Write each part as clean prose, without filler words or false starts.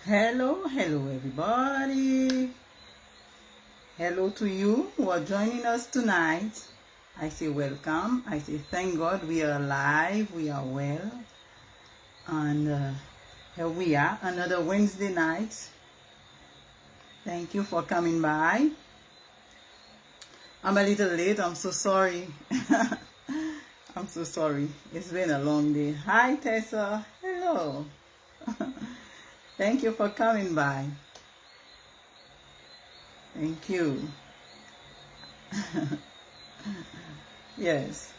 Hello, hello everybody. Hello to you who are joining us tonight. I say welcome. I say thank God we are alive, we are well. And here we are, another Wednesday night. Thank you for coming by. I'm a little late, I'm so sorry. I'm so sorry. It's been a long day. Hi Tessa, hello. Thank you for coming by. Thank you. Yes.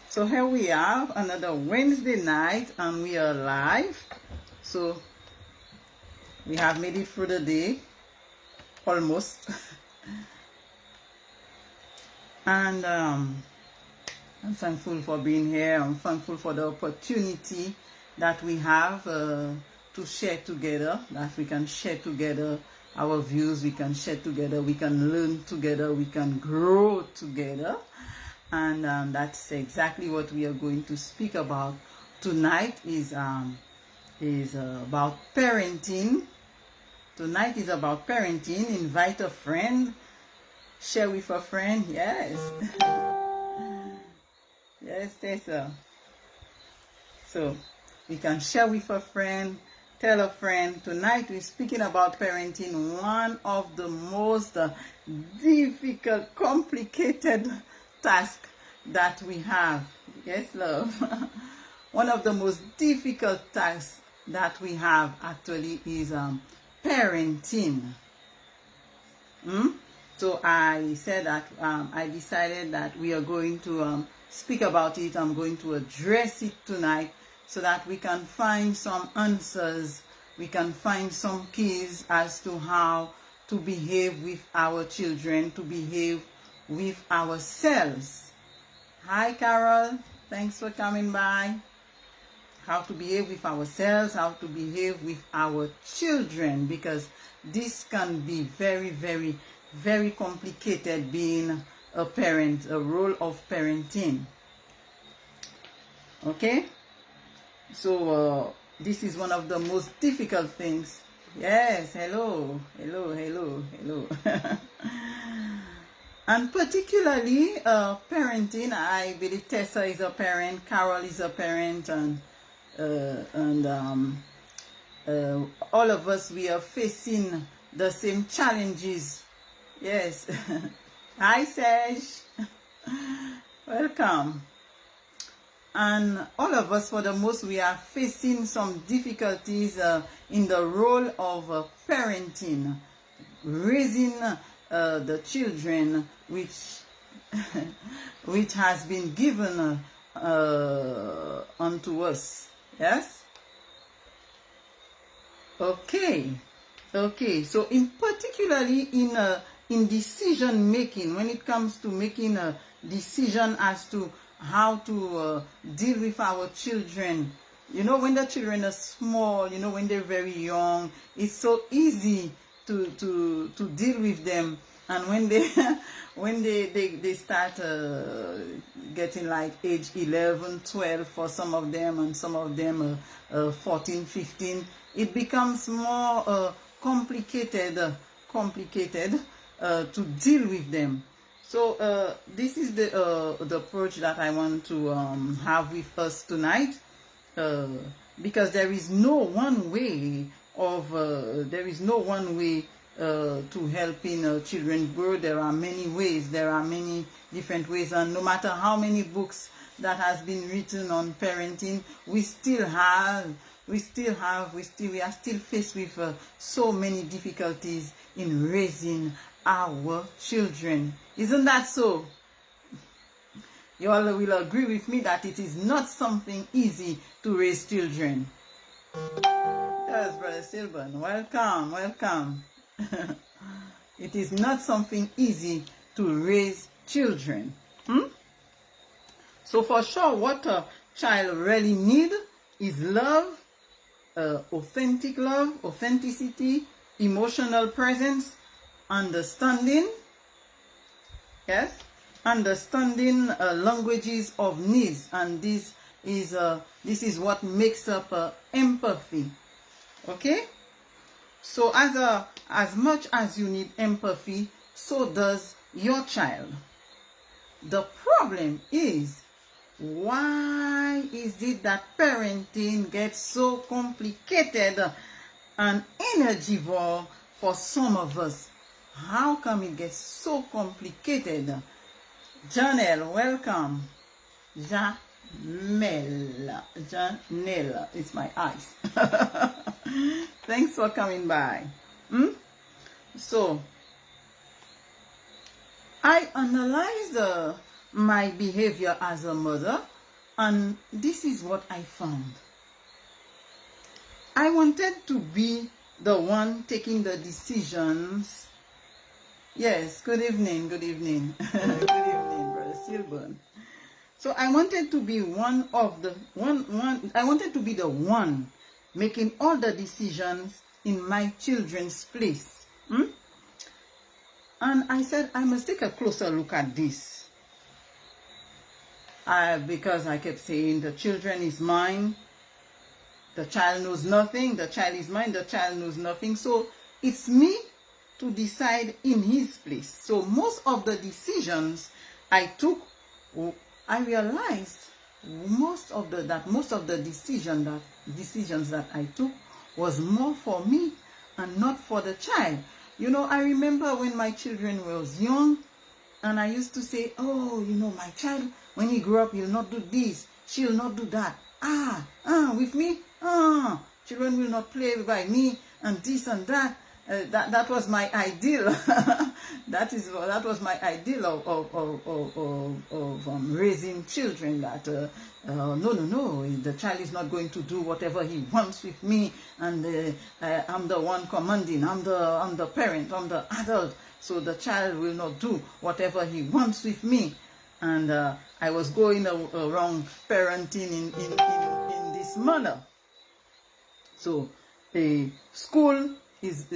So here we are, another Wednesday night, and we are live. So we have made it through the day, almost. And I'm thankful for being here. I'm thankful for the opportunity that we have to share together, that we can share together our views, we can share together, we can learn together, we can grow together. And that's exactly what we are going to speak about tonight. Is about parenting. Tonight is about parenting. Invite a friend, share with a friend. Yes. Yes, Tessa. So we can share with a friend, tell a friend. Tonight we're speaking about parenting, one of the most difficult, complicated tasks that we have. Yes, love. One of the most difficult tasks that we have actually is parenting. So I said that I decided that we are going to speak about it. I'm going to address it tonight so that we can find some answers. We can find some keys as to how to behave with our children, to behave with ourselves. Hi, Carol. Thanks for coming by. How to behave with ourselves, how to behave with our children, because this can be very, very, very complicated being a parent, a role of parenting. Okay? So this is one of the most difficult things. Yes, hello, hello, hello, hello. And particularly parenting, I believe Tessa is a parent, Carol is a parent, and all of us, we are facing the same challenges. Yes. Hi, Serge. Welcome. And all of us, for the most, we are facing some difficulties in the role of parenting, raising the children which which has been given unto us. Yes. Okay. So in particularly in decision making, when it comes to making a decision as to how to deal with our children, when the children are small, when they're very young, it's so easy to deal with them. And when they when they start getting like age 11, 12 for some of them, and some of them 14, 15, it becomes more complicated to deal with them. So this is the approach that I want to have with us tonight, because there is no one way to helping children grow. There are many ways. There are many different ways, and no matter how many books that has been written on parenting, we are still faced with so many difficulties in raising our children. Isn't that so? You all will agree with me that it is not something easy to raise children. Yes, Brother Silvan, welcome, welcome. It is not something easy to raise children. So for sure, what a child really need is love, authentic love, authenticity, emotional presence, understanding, yes, understanding languages of needs, and this is what makes up empathy. Okay, so as much as you need empathy, so does your child. The problem is, why is it that parenting gets so complicated and energivore for some of us? How come it gets so complicated? Janelle, welcome. Janelle, it's my eyes. Thanks for coming by. So, I analyzed my behavior as a mother, and this is what I found. I wanted to be the one taking the decisions. Yes, good evening, good evening. Good evening, Brother Silburn. So I wanted to be I wanted to be the one making all the decisions in my children's place. And I said, I must take a closer look at this. Because I kept saying, the children is mine. The child knows nothing. The child is mine. The child knows nothing. So it's me to decide in his place. So most of the decisions I took, I realized most of the decisions that I took was more for me and not for the child. You know, I remember when my children was young, and I used to say, oh, you know, my child, when he grew up, he'll not do this, she'll not do that. With me, children will not play by me, and this and that. That was my ideal. that was my ideal of raising children. That no, the child is not going to do whatever he wants with me, and I'm the one commanding. I'm the parent. I'm the adult. So the child will not do whatever he wants with me. And I was going around parenting in this manner. So school is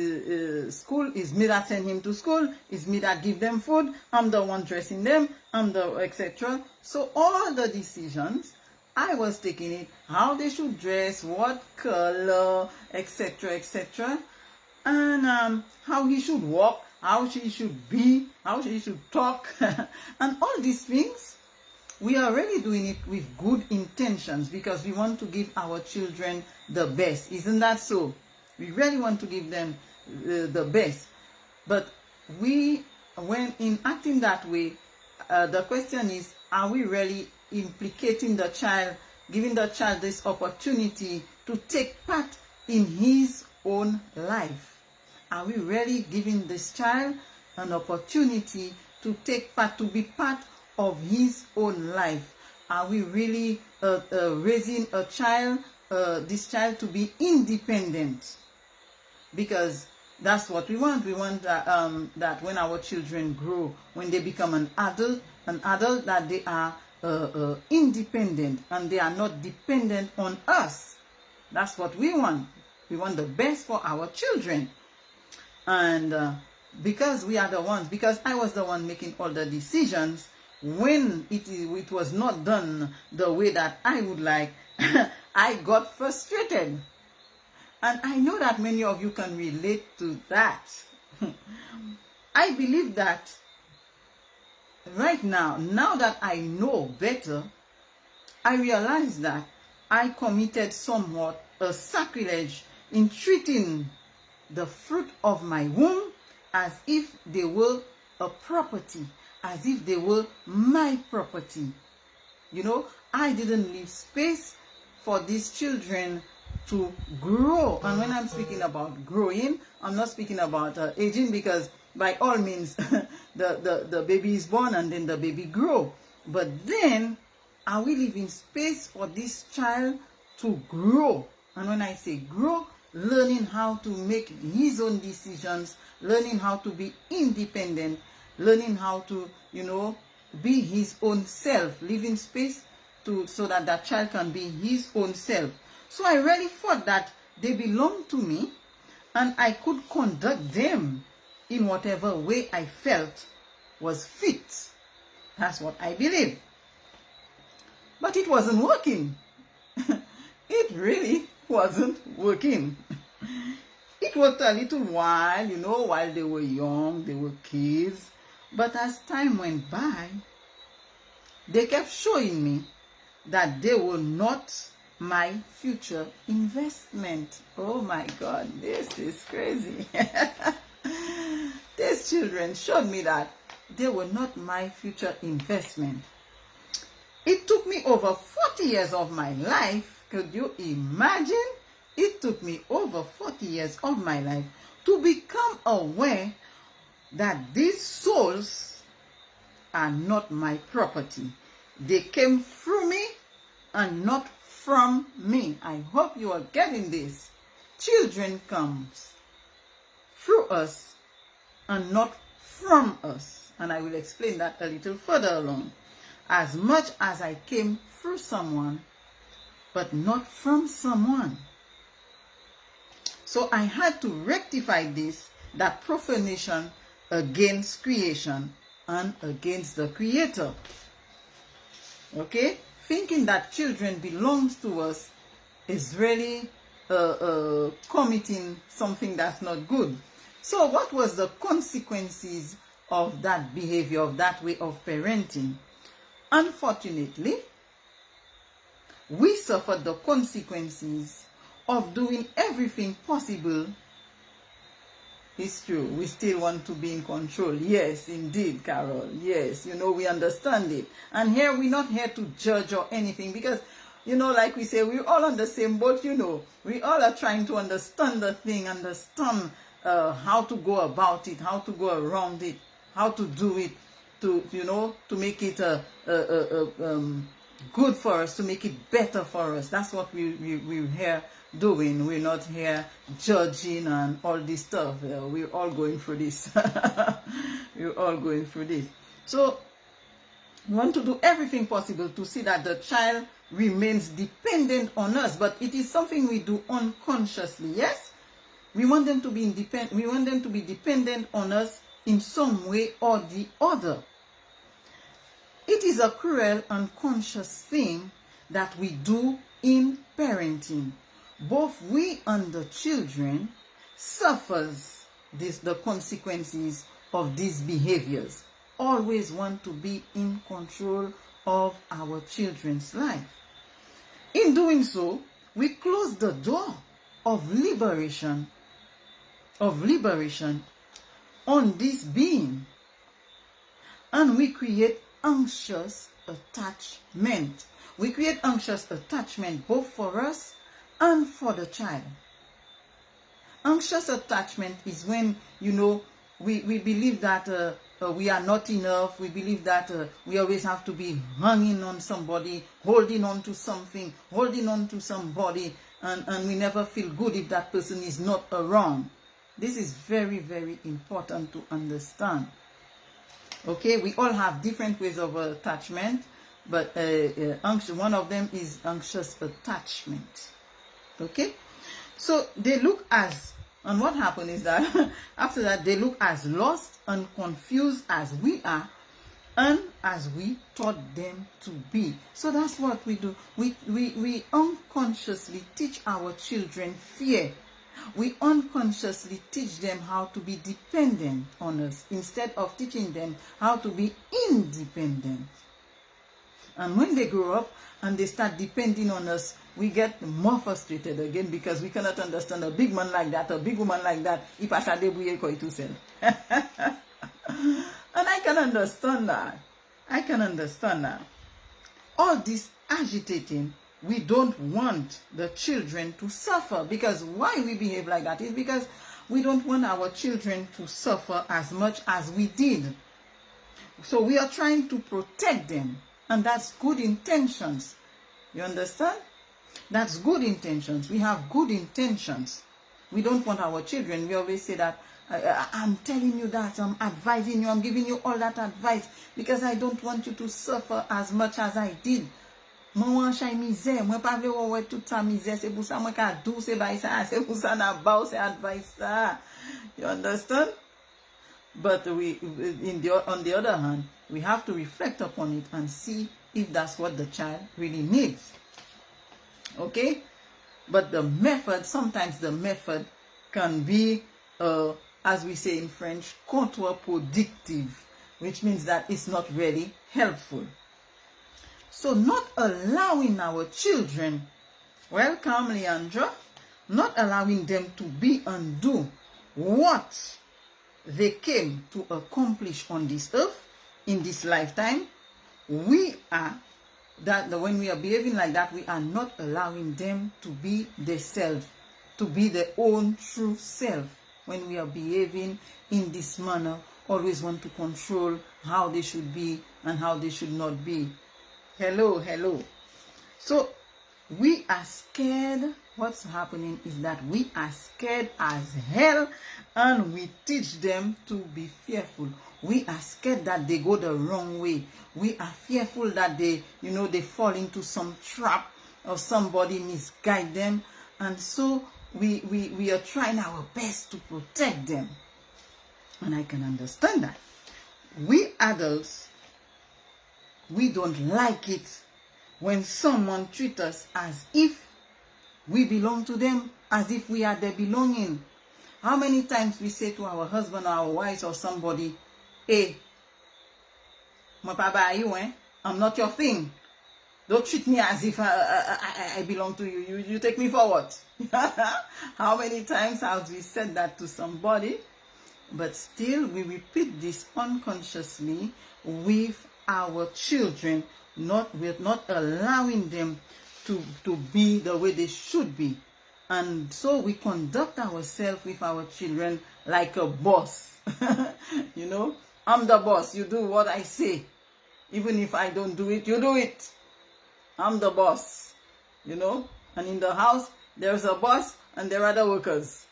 me that send him to school, is me that give them food, I'm the one dressing them, I'm the etc. So all the decisions, I was taking it, how they should dress, what color, etc., etc. And how he should walk, how she should be, how she should talk, and all these things. We are really doing it with good intentions because we want to give our children the best. Isn't that so? We really want to give them the best. But when in acting that way, the question is, are we really implicating the child, giving the child this opportunity to take part in his own life? Are we really giving this child an opportunity to take part, to be part of his own life? Are we really raising a child, this child to be independent? Because that's what we want. We want that when our children grow, when they become an adult, that they are independent and they are not dependent on us. That's what we want. We want the best for our children. And because we are the ones, because I was the one making all the decisions, when it was not done the way that I would like, I got frustrated. And I know that many of you can relate to that. I believe that right now that I know better, I realize that I committed somewhat a sacrilege in treating the fruit of my womb as if they were a property, as if they were my property. You know, I didn't leave space for these children to grow. And when I'm speaking about growing, I'm not speaking about aging, because by all means the baby is born and then the baby grow. But then, are we leaving space for this child to grow? And when I say grow, learning how to make his own decisions, learning how to be independent, learning how to, be his own self, living space so that that child can be his own self. So I really thought that they belonged to me and I could conduct them in whatever way I felt was fit. That's what I believe. But it wasn't working. It really wasn't working. It worked a little while, while they were young, they were kids. But as time went by, they kept showing me that they were not my future investment. Oh my God, this is crazy. These children showed me that they were not my future investment. It took me over 40 years of my life. Could you imagine? It took me over 40 years of my life to become aware that these souls are not my property. They came through me and not from me. I hope you are getting this. Children comes through us and not from us. And I will explain that a little further along. As much as I came through someone, but not from someone. So I had to rectify this, that profanation against creation and against the Creator. Okay? Thinking that children belongs to us is really committing something that's not good. So what was the consequences of that behavior, of that way of parenting? Unfortunately, we suffered the consequences of doing everything possible. It's true, we still want to be in control. Yes, indeed, Carol. Yes, we understand it. And here, we're not here to judge or anything because, like we say, we're all on the same boat, We all are trying to understand the thing, understand how to go about it, how to go around it, how to do it, to make it good for us, to make it better for us. That's what we're here doing. We're not here judging and all this stuff. We're all going through this. We're all going through this. So we want to do everything possible to see that the child remains dependent on us, but it is something we do unconsciously. Yes, we want them to be independent. We want them to be dependent on us in some way or the other. It is a cruel, unconscious thing that we do in parenting. Both we and the children suffers the consequences of these behaviors. Always want to be in control of our children's life. In doing so, we close the door of liberation on this being, and we create anxious attachment. We create anxious attachment both for us and for the child. Anxious attachment is when, we believe that we are not enough. We believe that we always have to be hanging on somebody, holding on to something, holding on to somebody, and we never feel good if that person is not around. This is very, very important to understand. Okay, we all have different ways of attachment, but one of them is anxious attachment. Okay, so they look as, and what happened is that after that they look as lost and confused as we are, and as we taught them to be. So that's what we do. We unconsciously teach our children fear. We unconsciously teach them how to be dependent on us instead of teaching them how to be independent. And when they grow up and they start depending on us, we get more frustrated again because we cannot understand a big man like that, a big woman like that. And I can understand that. I can understand that. All this agitating, we don't want the children to suffer, because why we behave like that is because we don't want our children to suffer as much as we did. So we are trying to protect them, and that's good intentions. You understand? That's good intentions. We have good intentions. We don't want our children. We always say that, I'm telling you that, I'm advising you, I'm giving you all that advice because I don't want you to suffer as much as I did. Mwen chay misè, mwen pa vle wè tout sa misè, c'est pour ça mwen ka dou se bay sa, c'est pour ça na baw se advice sa. You understand? But on the other hand, we have to reflect upon it and see if that's what the child really needs. Okay? But the method, sometimes the method can be, as we say in French, counterproductive, which means that it's not really helpful. So not allowing our children, welcome Leandra, not allowing them to be undo what they came to accomplish on this earth, in this lifetime, when we are behaving like that, we are not allowing them to be themselves, to be their own true self. When we are behaving in this manner, always want to control how they should be and how they should not be. Hello. So we are scared. What's happening is that we are scared as hell, and we teach them to be fearful. We are scared that they go the wrong way. We are fearful that they fall into some trap or somebody misguide them. And so we are trying our best to protect them. And I can understand that. We adults, we don't like it when someone treats us as if we belong to them, as if we are their belonging. How many times we say to our husband or our wives or somebody, hey, I'm not your thing. Don't treat me as if I belong to you. You take me for what? How many times have we said that to somebody? But still, we repeat this unconsciously with our children. We're not allowing them to be the way they should be. And so we conduct ourselves with our children like a boss. I'm the boss. You do what I say. Even if I don't do it, you do it. I'm the boss. And in the house, there's a boss and there are the workers.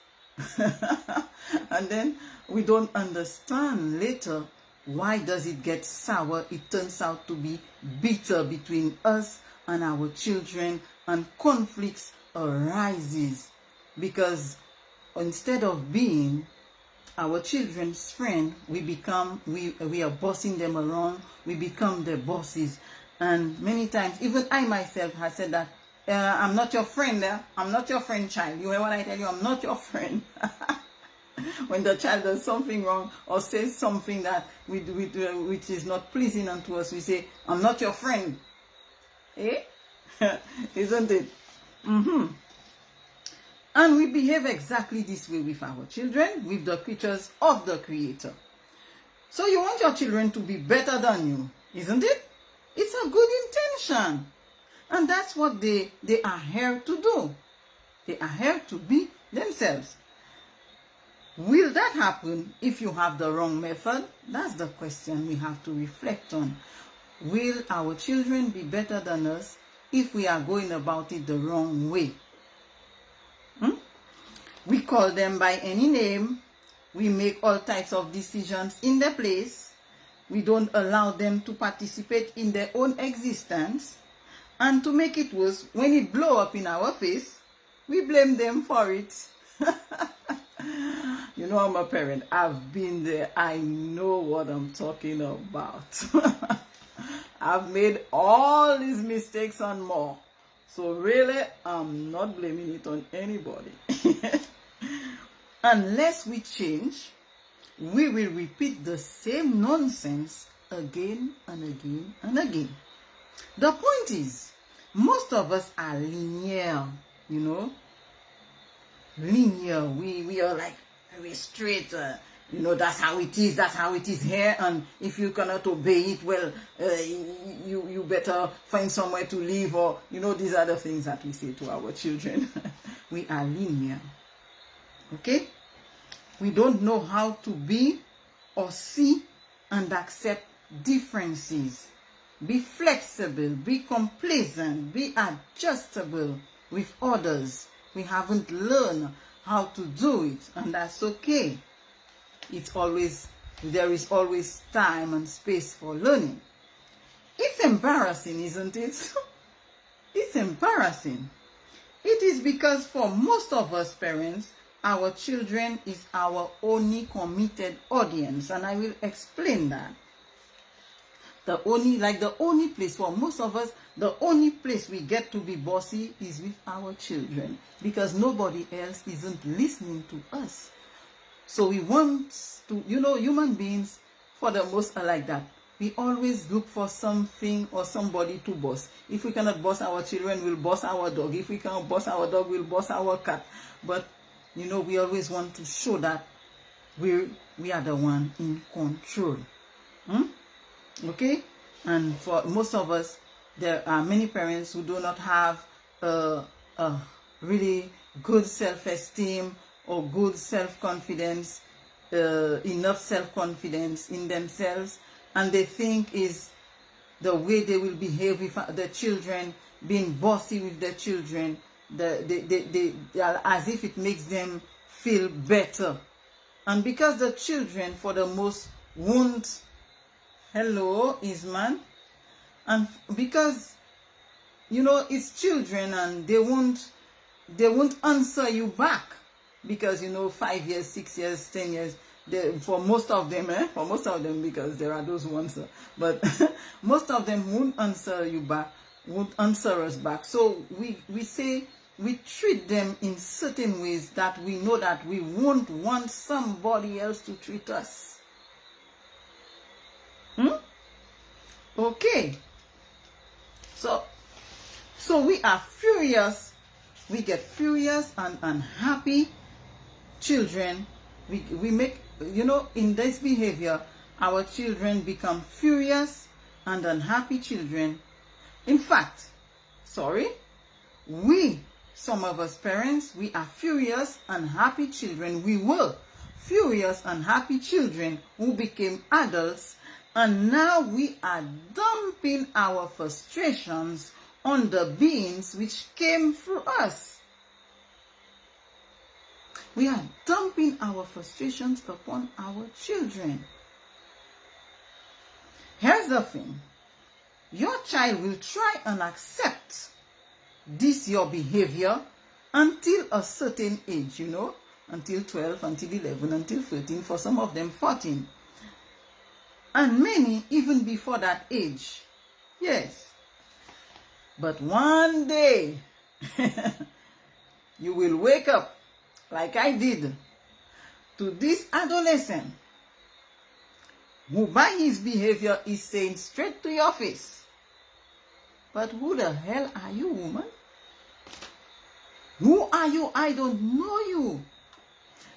And then we don't understand later why does it get sour. It turns out to be bitter between us and our children, and conflicts arises because instead of being our children's friend, we are bossing them around. We become their bosses. And many times, even I myself have said that, I'm not your friend. I'm not your friend, child. You hear what I tell you? I'm not your friend. When the child does something wrong or says something that which is not pleasing unto us, we say, I'm not your friend. Eh? Isn't it? And we behave exactly this way with our children, with the creatures of the Creator. So you want your children to be better than you, isn't it? It's a good intention. And that's what they are here to do. They are here to be themselves. Will that happen if you have the wrong method? That's the question we have to reflect on. Will our children be better than us if we are going about it the wrong way? We call them by any name. We make all types of decisions in their place. We don't allow them to participate in their own existence. And to make it worse, when it blows up in our face, we blame them for it. I'm a parent. I've been there. I know what I'm talking about. I've made all these mistakes and more. So really, I'm not blaming it on anybody. Unless we change, we will repeat the same nonsense again and again and again. The point is, most of us are linear, Linear. We are like very straight, that's how it is here, and if you cannot obey it, well, you better find somewhere to live, or, these are the things that we say to our children. We are linear. Okay? We don't know how to be or see and accept differences. Be flexible, be complacent, be adjustable with others. We haven't learned how to do it, and that's okay. There is always time and space for learning. It's embarrassing, isn't it? It's embarrassing. It is because for most of us parents, our children is our only committed audience, and I will explain that. The only place for most of us, the only place we get to be bossy is with our children, because nobody else isn't listening to us. So we want to, human beings for the most are like that. We always look for something or somebody to boss. If we cannot boss our children, we'll boss our dog. If we cannot boss our dog, we'll boss our cat. But we always want to show that we are the one in control. Okay? And for most of us, there are many parents who do not have a really good self-esteem or good self-confidence, enough self-confidence in themselves, and they think is the way they will behave with the children, being bossy with the children, they as if it makes them feel better. And because the children for the most won't, hello Isman, and because it's children and they won't answer you back, because 5 years, 6 years, 10 years, for most of them, because there are those who answer, but most of them won't answer you back, won't answer us back. So we say we treat them in certain ways that we know that we won't want somebody else to treat us. Okay. So we are furious. We get furious and unhappy children. We make, in this behavior, our children become furious and unhappy children. In fact, some of us parents, we are furious, unhappy children. We were furious, unhappy children who became adults, and now we are dumping our frustrations on the beings which came through us. We are dumping our frustrations upon our children. Here's the thing. Your child will try and accept this your behavior until a certain age, until 12, until 11, until 13, for some of them 14. And many even before that age. Yes. But one day, you will wake up, like I did, to this adolescent who by his behavior is saying straight to your face, "But who the hell are you, woman? Who are you? I don't know you."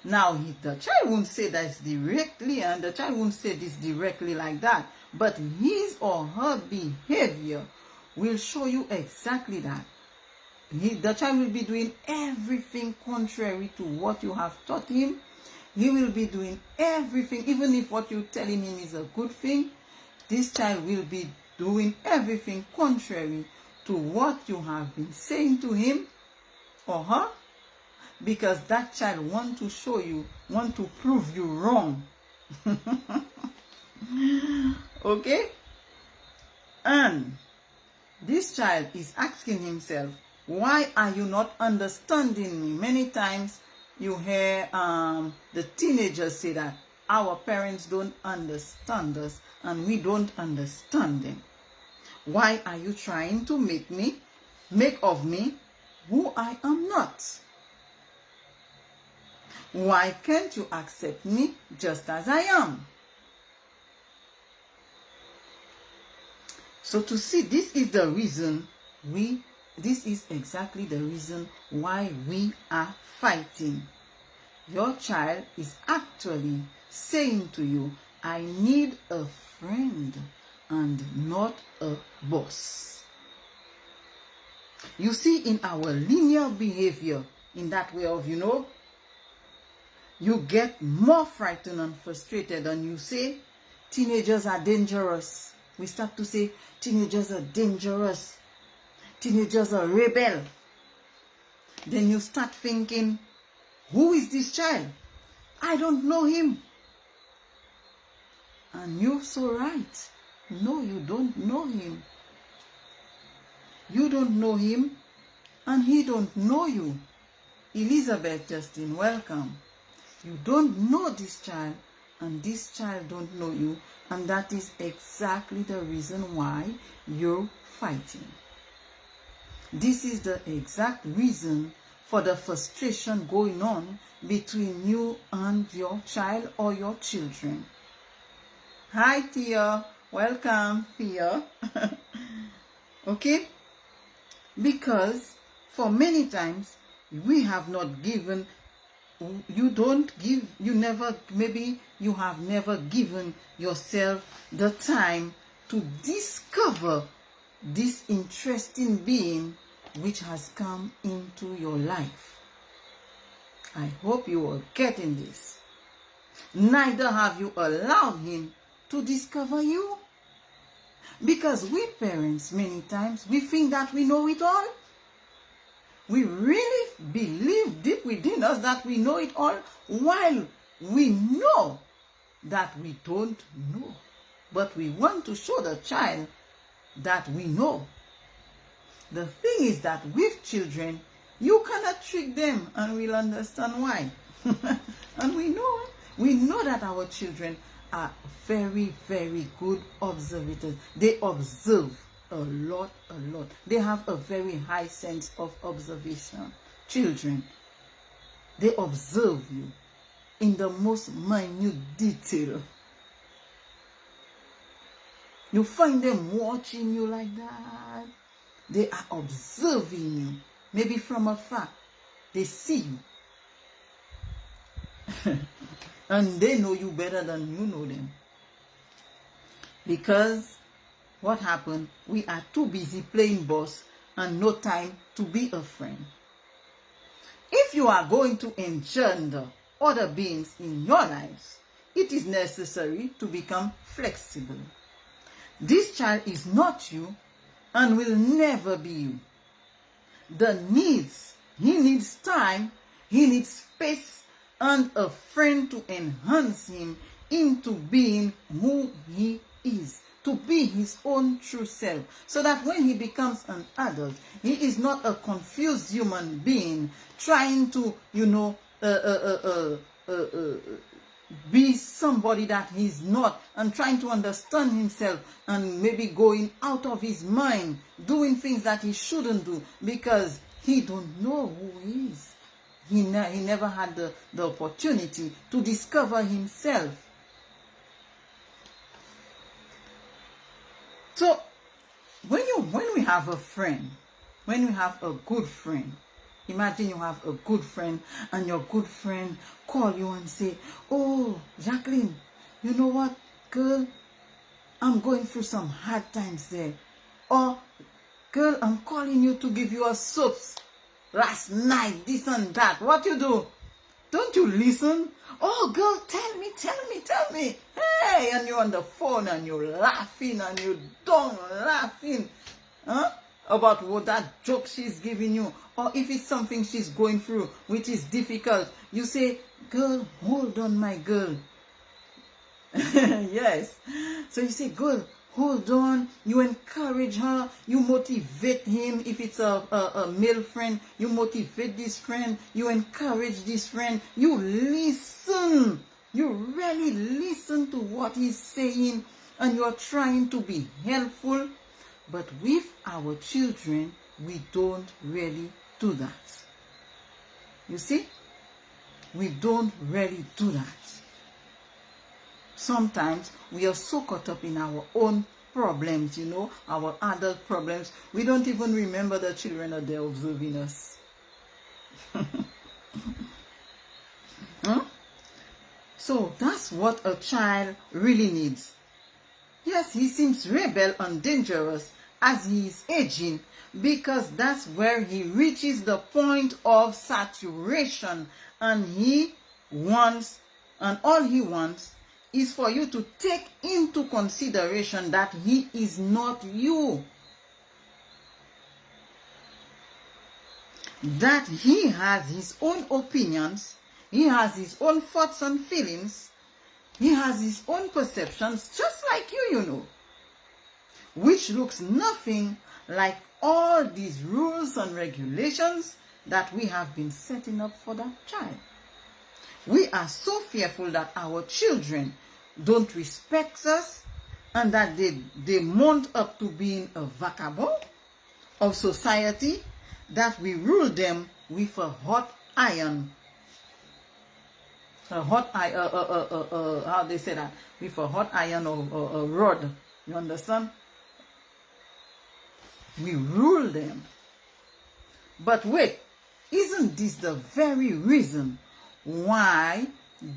Now, the child won't say that directly, and the child won't say this directly like that, but his or her behavior will show you exactly that. The child will be doing everything contrary to what you have taught him. He will be doing everything, even if what you're telling him is a good thing. This child will be doing everything contrary to what you have been saying to him or her, because that child wants to prove you wrong. Okay? And this child is asking himself, why are you not understanding me? Many times you hear the teenagers say that our parents don't understand us and we don't understand them. Why are you trying to make of me who I am not? Why can't you accept me just as I am? So to see, this is exactly the reason why we are fighting. Your child is actually saying to you, I need a friend and not a boss. You see, in our linear behavior, in that way of, you get more frightened and frustrated, and you say, teenagers are dangerous. We start to say, teenagers are dangerous. Teenagers are rebel. Then you start thinking, Who is this child? I don't know him. And you're so right. No, you don't know him. You don't know him, and he don't know you. Elizabeth Justin, welcome. You don't know this child, and this child don't know you, and that is exactly the reason why you're fighting. This is the exact reason for the frustration going on between you and your child or your children. Hi, Tia. Welcome, Tia. Okay? Because for many times, we have not given, maybe you have never given yourself the time to discover this interesting being which has come into your life. I hope you are getting this. Neither have you allowed him to discover you. Because we parents, many times, we think that we know it all. We really believe deep within us that we know it all, while we know that we don't know. But we want to show the child that we know. The thing is that with children, you cannot trick them, and we'll understand why. And we know that our children are very, very good observators. They observe a lot. They have a very high sense of observation. Children, they observe you in the most minute detail. You find them watching you like that. They are observing you, maybe from afar. They see you. And they know you better than you know them. Because what happened? We are too busy playing boss and no time to be a friend. If you are going to engender other beings in your lives, it is necessary to become flexible. This child is not you and will never be you. He needs time, he needs space, and a friend to enhance him into being who he is, to be his own true self, so that when he becomes an adult, he is not a confused human being trying to, be somebody that he's not, and trying to understand himself, and maybe going out of his mind, doing things that he shouldn't do, because he don't know who he is. He never had the opportunity to discover himself. So, when we have a friend, when we have a good friend, imagine you have a good friend and your good friend call you and say, "Oh, Jacqueline, you know what, girl? I'm going through some hard times there." Or, "Girl, I'm calling you to give you a soups. Last night, this and that." What you do? Don't you listen? "Oh, girl, tell me. Hey," and you're on the phone and you're laughing and you're done laughing. About what that joke she's giving you. Or if it's something she's going through which is difficult, you say, "Girl, hold on, my girl." Yes. So you say, "Girl, hold on." You encourage her, you motivate him. If it's a male friend, you motivate this friend, you encourage this friend, you listen. You really listen to what he's saying, and you're trying to be helpful. But with our children, we don't really do that. You see? We don't really do that. Sometimes we are so caught up in our own problems, our adult problems. We don't even remember the children are there observing us. So that's what a child really needs. Yes, he seems rebel and dangerous as he is aging, because that's where he reaches the point of saturation, and all he wants is for you to take into consideration that he is not you. That he has his own opinions, He has his own thoughts and feelings. He has his own perceptions, just like you, which looks nothing like all these rules and regulations that we have been setting up for that child. We are so fearful that our children don't respect us and that they mount up to being a vagabond of society, that we rule them with a hot iron. How they say that? With a hot iron or a rod. You understand? We rule them. But wait, isn't this the very reason why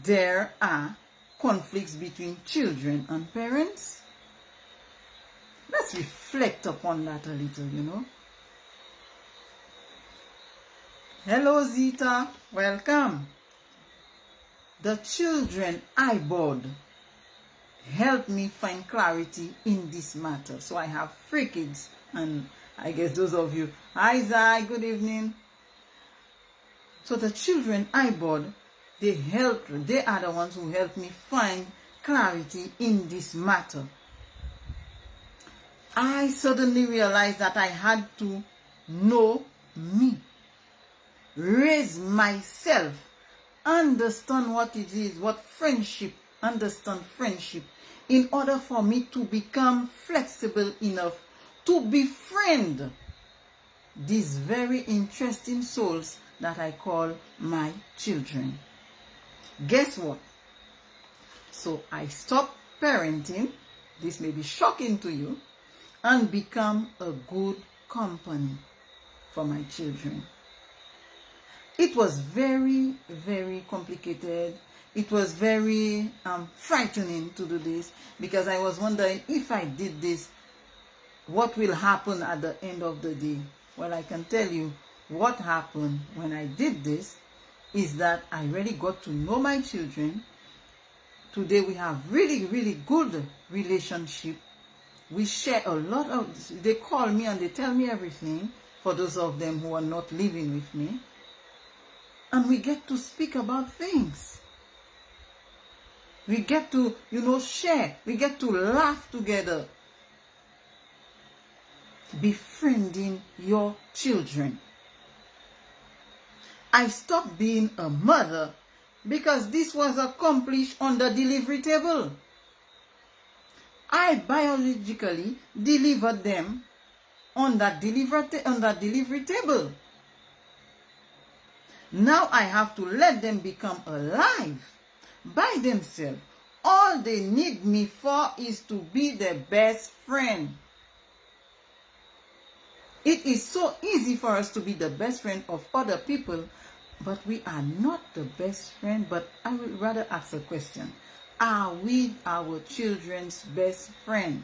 there are conflicts between children and parents? Let's reflect upon that a little, Hello, Zita. Welcome. The children I bought helped me find clarity in this matter. So I have 3 kids, and I guess those of you. Hi, Zai. Good evening. So the children I bought, they are the ones who helped me find clarity in this matter. I suddenly realized that I had to know me, raise myself, understand what it is, understand friendship, in order for me to become flexible enough to befriend these very interesting souls that I call my children. Guess what? So I stopped parenting, this may be shocking to you, and become a good company for my children. It was very, very complicated. It was very frightening to do this, because I was wondering, if I did this, what will happen at the end of the day? Well, I can tell you what happened when I did this is that I really got to know my children. Today we have really, really good relationship. We share a lot of, they call me and they tell me everything, for those of them who are not living with me. And we get to speak about things. We get to, share. We get to laugh together. Befriending your children. I stopped being a mother because this was accomplished on the delivery table. I biologically delivered them on that delivery table. Now I have to let them become alive by themselves. All they need me for is to be their best friend. It is so easy for us to be the best friend of other people, but we are not the best friend. But I would rather ask a question. Are we our children's best friend?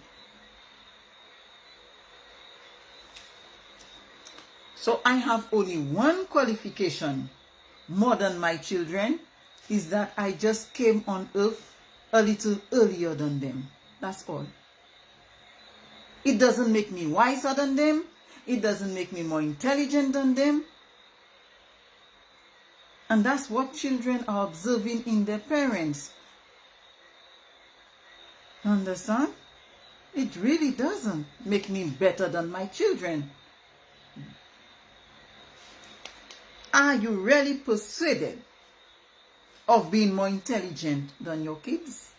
So I have only one qualification more than my children, is that I just came on earth a little earlier than them. That's all. It doesn't make me wiser than them. It doesn't make me more intelligent than them. And that's what children are observing in their parents. Understand? It really doesn't make me better than my children. Are you really persuaded of being more intelligent than your kids?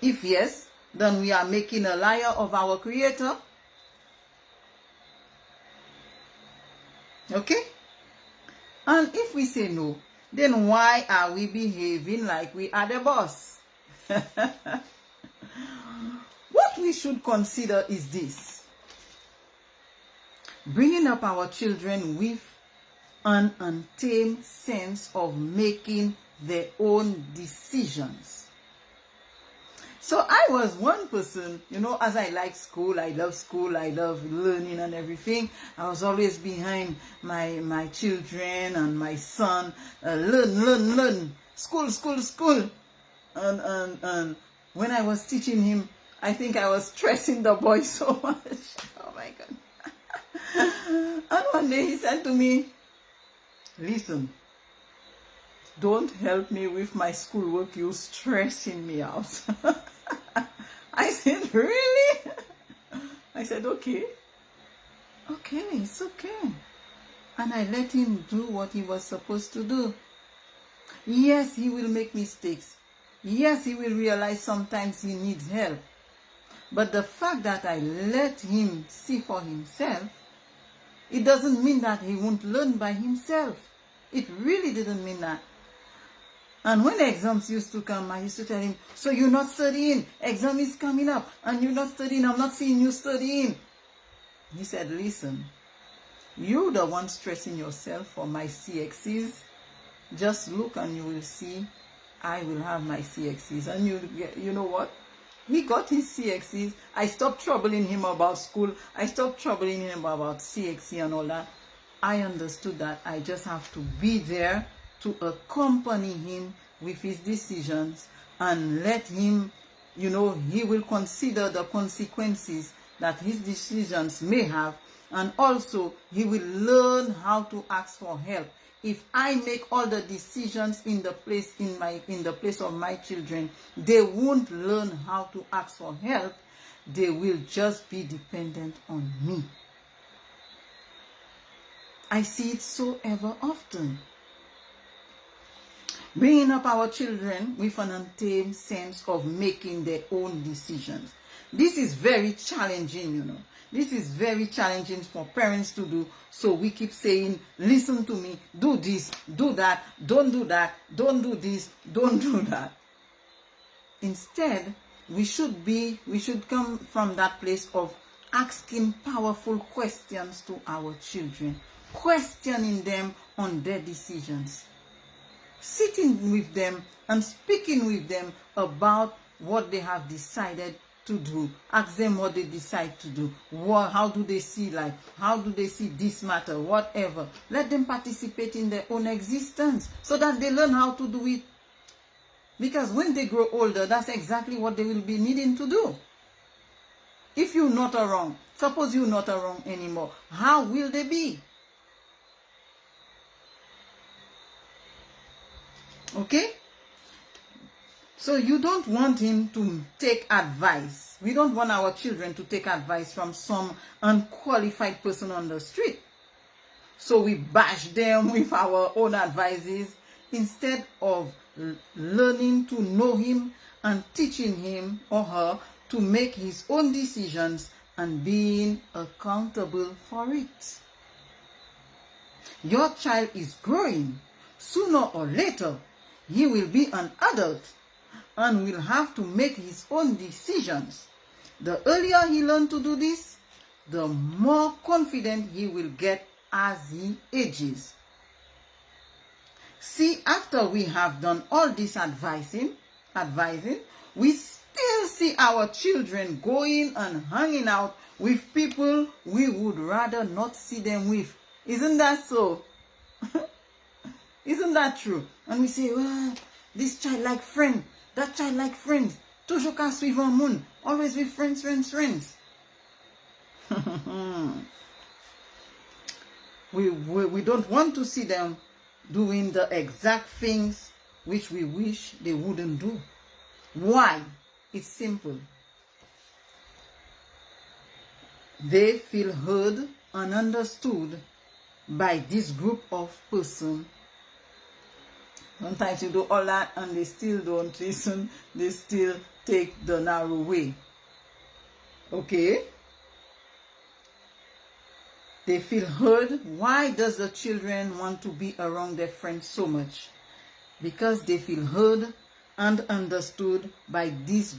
If yes, then we are making a liar of our Creator. Okay? And if we say no, then why are we behaving like we are the boss? What we should consider is this. Bringing up our children with an untamed sense of making their own decisions. So I was one person, as I like school, I love learning and everything. I was always behind my children and my son. Learn. School. And when I was teaching him, I think I was stressing the boy so much. Oh my God. And one day he said to me, listen, don't help me with my schoolwork, you're stressing me out. I said, really? I said, okay, it's okay. And I let him do what he was supposed to do. Yes, he will make mistakes. Yes, he will realize sometimes he needs help. But the fact that I let him see for himself, it doesn't mean that he won't learn by himself. It really didn't mean that. And when exams used to come, I used to tell him, so you're not studying, exam is coming up, and you're not studying, I'm not seeing you studying. He said, listen, you're the one stressing yourself for my CXCs. Just look and you will see I will have my CXCs. And you know what? He got his CXCs. I stopped troubling him about school. I stopped troubling him about CXC and all that. I understood that I just have to be there to accompany him with his decisions and let him, he will consider the consequences that his decisions may have, and also he will learn how to ask for help. If I make all the decisions in the place of my children, they won't learn how to ask for help. They will just be dependent on me. I see it so ever often. Bringing up our children with an untamed sense of making their own decisions. This is very challenging, This is very challenging for parents to do. So we keep saying, listen to me, do this, do that, don't do that, don't do this, don't do that. Instead, we should come from that place of asking powerful questions to our children, questioning them on their decisions, sitting with them and speaking with them about what they have decided to do. Ask them what they decide to do. How do they see life? How do they see this matter? Whatever. Let them participate in their own existence so that they learn how to do it. Because when they grow older, that's exactly what they will be needing to do. If you're not around, suppose you're not around anymore, how will they be? Okay? So you don't want him to take advice. We don't want our children to take advice from some unqualified person on the street. So we bash them with our own advices instead of learning to know him and teaching him or her to make his own decisions and being accountable for it. Your child is growing. Sooner or later, he will be an adult and will have to make his own decisions. The earlier he learns to do this, the more confident he will get as he ages. See, after we have done all this advising, we still see our children going and hanging out with people we would rather not see them with. Isn't that so? Isn't that true? And we say, well, this child like friend, that child like friends. Toujours qu'à suivre un monde. Always with friends. We don't want to see them doing the exact things which we wish they wouldn't do. Why? It's simple. They feel heard and understood by this group of persons. Sometimes you do all that and they still don't listen. They still take the narrow way. Okay? They feel heard. Why does the children want to be around their friends so much? Because they feel heard and understood by this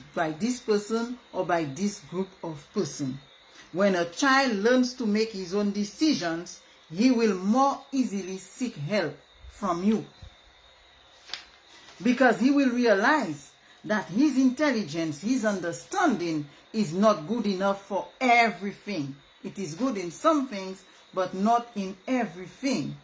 person or by this group of persons. When a child learns to make his own decisions, he will more easily seek help from you. Because he will realize that his intelligence, his understanding is not good enough for everything. It is good in some things, but not in everything.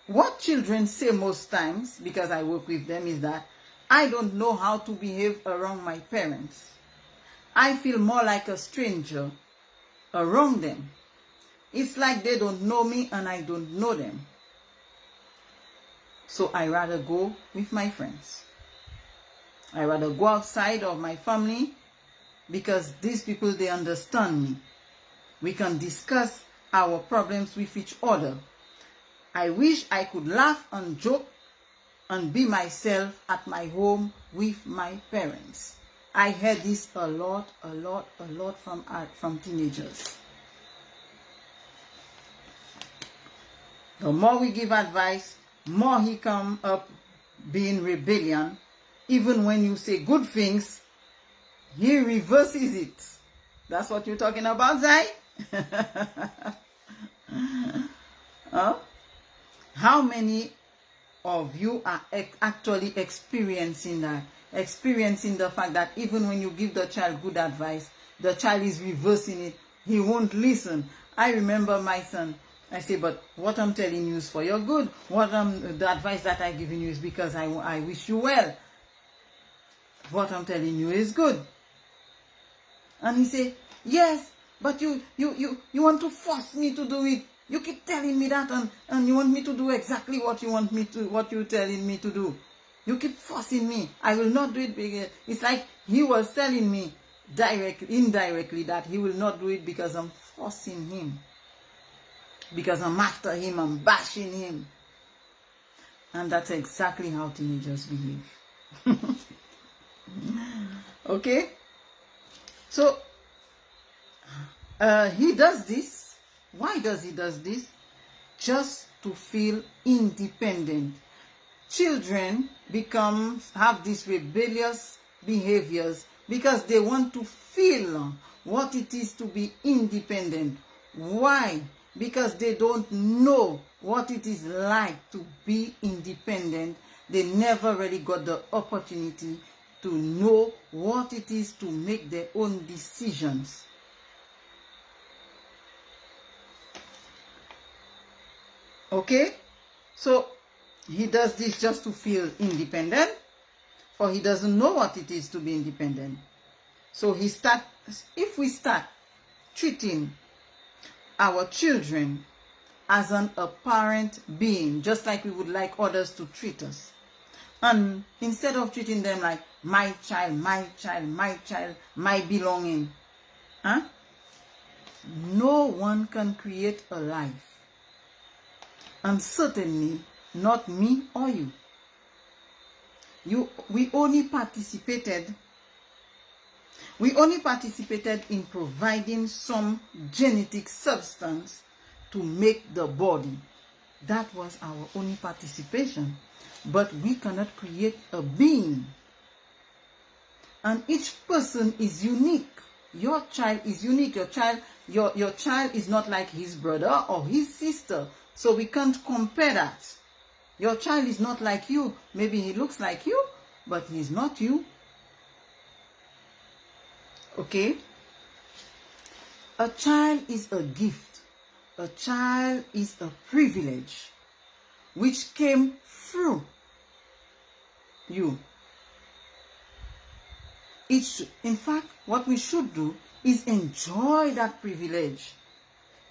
What children say most times, because I work with them, is that I don't know how to behave around my parents. I feel more like a stranger around them. It's like they don't know me and I don't know them. So I rather go with my friends. I rather go outside of my family because these people, they understand me. We can discuss our problems with each other. I wish I could laugh and joke and be myself at my home with my parents. I heard this a lot from teenagers. The more we give advice, more he come up being rebellion. Even when you say good things, he reverses it. That's what you're talking about, Zai? Huh? How many of you are actually experiencing that? Experiencing the fact that even when you give the child good advice, the child is reversing it. He won't listen. I remember my son. I say, but what I'm telling you is for your good. The advice that I'm giving you is because I wish you well. What I'm telling you is good. And he say, yes, but you want to force me to do it. You keep telling me that and you want me to do exactly what you're telling me to do. You keep forcing me. I will not do it because it's like he was telling me indirectly that he will not do it because I'm forcing him. Because I'm after him, I'm bashing him. And that's exactly how teenagers behave. Okay? So, he does this. Why does he do this? Just to feel independent. Children have these rebellious behaviors because they want to feel what it is to be independent. Why? Because they don't know what it is like to be independent. They never really got the opportunity to know what it is to make their own decisions. Okay? So, he does this just to feel independent, for he doesn't know what it is to be independent. So, if we start treating our children as an apparent being, just like we would like others to treat us, and instead of treating them like my child, my child, my child, my belonging, no one can create a life. And certainly not me or you. We only participated in providing some genetic substance to make the body. That was our only participation. But we cannot create a being. And each person is unique. Your child is unique. Your child is not like his brother or his sister. So we can't compare that. Your child is not like you. Maybe he looks like you, but he's not you. Okay? A child is a gift. A child is a privilege which came through you. In fact, what we should do is enjoy that privilege.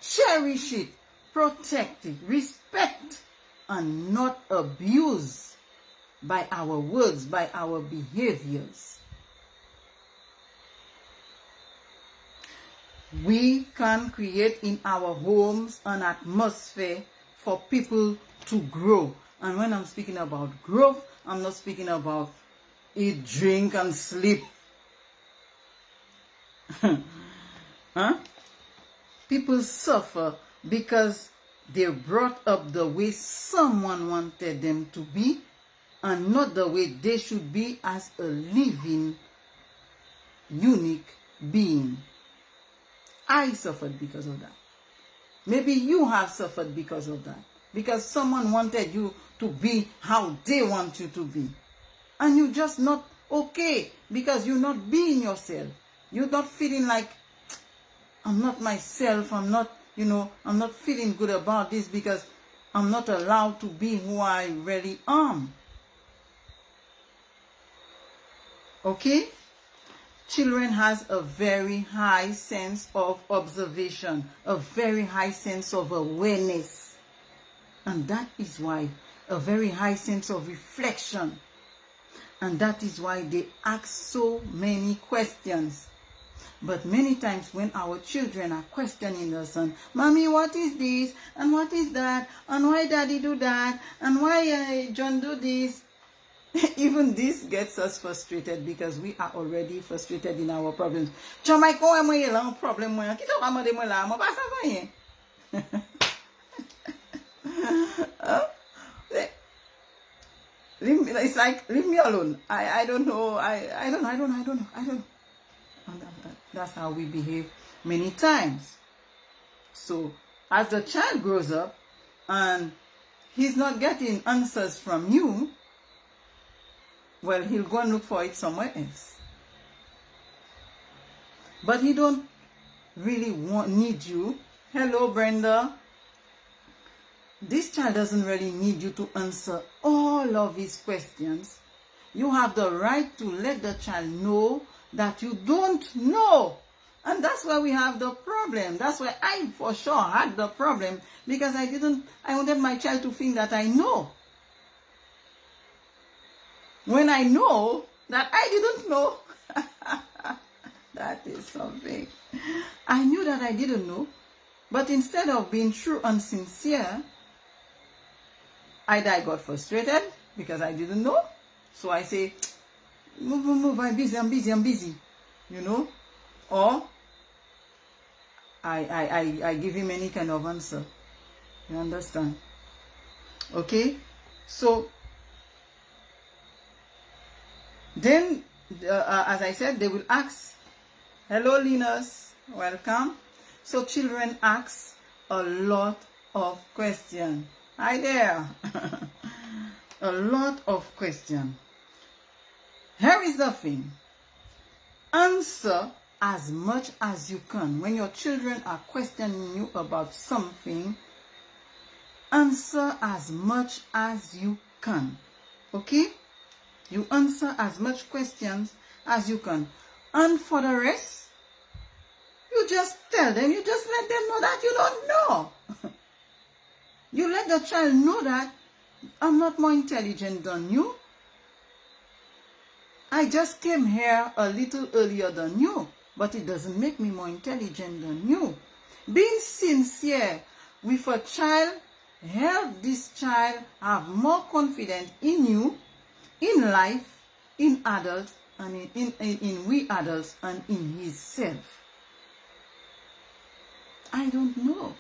Cherish it. Protect it, respect, and not abuse by our words, by our behaviors. We can create in our homes an atmosphere for people to grow. And when I'm speaking about growth, I'm not speaking about eat, drink, and sleep. People suffer because they're brought up the way someone wanted them to be and not the way they should be as a living, unique being. I suffered because of that. Maybe you have suffered because of that. Because someone wanted you to be how they want you to be. And you're just not okay because you're not being yourself. You're not feeling like, I'm not myself, I'm not feeling good about this because I'm not allowed to be who I really am. Okay? Children has a very high sense of observation, a very high sense of awareness. And that is why a very high sense of reflection. And that is why they ask so many questions. But many times when our children are questioning us, and Mommy, what is this? And what is that? And why Daddy do that? And why John do this? Even this gets us frustrated because we are already frustrated in our problems. It's like, leave me alone. I don't know. I don't know. And that's how we behave many times. So as the child grows up and he's not getting answers from you, well, he'll go and look for it somewhere else. But he don't really need you. Hello, Brenda. This child doesn't really need you to answer all of his questions. You have the right to let the child know that you don't know. And that's where we have the problem. That's where I for sure had the problem, because I wanted my child to think that I know. When I know that I didn't know, that is something. I knew that I didn't know, but instead of being true and sincere, either I got frustrated because I didn't know, so I say, move, I'm busy, you know, or I give him any kind of answer. You understand? Okay, so then, as I said, they will ask, hello, Linus, welcome. So children ask a lot of questions. Hi there. A lot of questions. Here is the thing. Answer as much as you can. When your children are questioning you about something, answer as much as you can. Okay? You answer as much questions as you can. And for the rest, you just tell them, you just let them know that you don't know. You let the child know that I'm not more intelligent than you. I just came here a little earlier than you, but it doesn't make me more intelligent than you. Being sincere with a child help this child have more confidence in you, in life, in adults, and in we adults, and in himself. I don't know.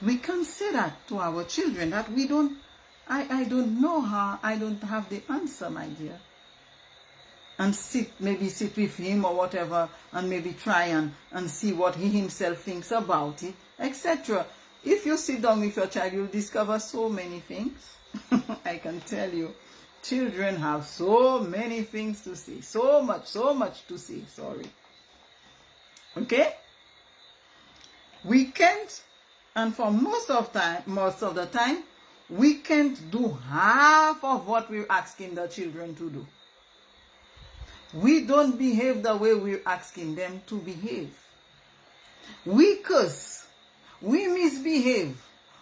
We can say that to our children, that we don't, I don't know how, I don't have the answer, my dear. And maybe sit with him or whatever, and maybe try and see what he himself thinks about it, etc. If you sit down with your child, you'll discover so many things. I can tell you, children have so many things to say, so much to say, sorry. Okay? We can't, and for most of the time, we can't do half of what we're asking the children to do. We don't behave the way we're asking them to behave. We curse, we misbehave,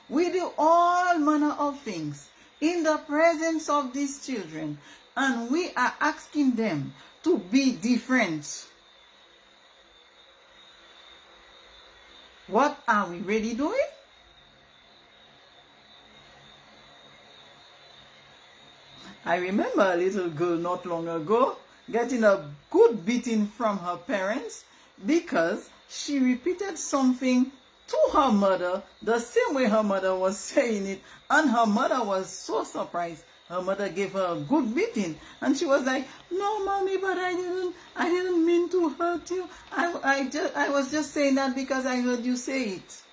we do all manner of things in the presence of these children, and we are asking them to be different. What are we really doing? I remember a little girl not long ago getting a good beating from her parents because she repeated something to her mother the same way her mother was saying it, and her mother was so surprised. Her mother gave her a good beating, and she was like, "No, mommy, but I didn't mean to hurt you. I was just saying that because I heard you say it."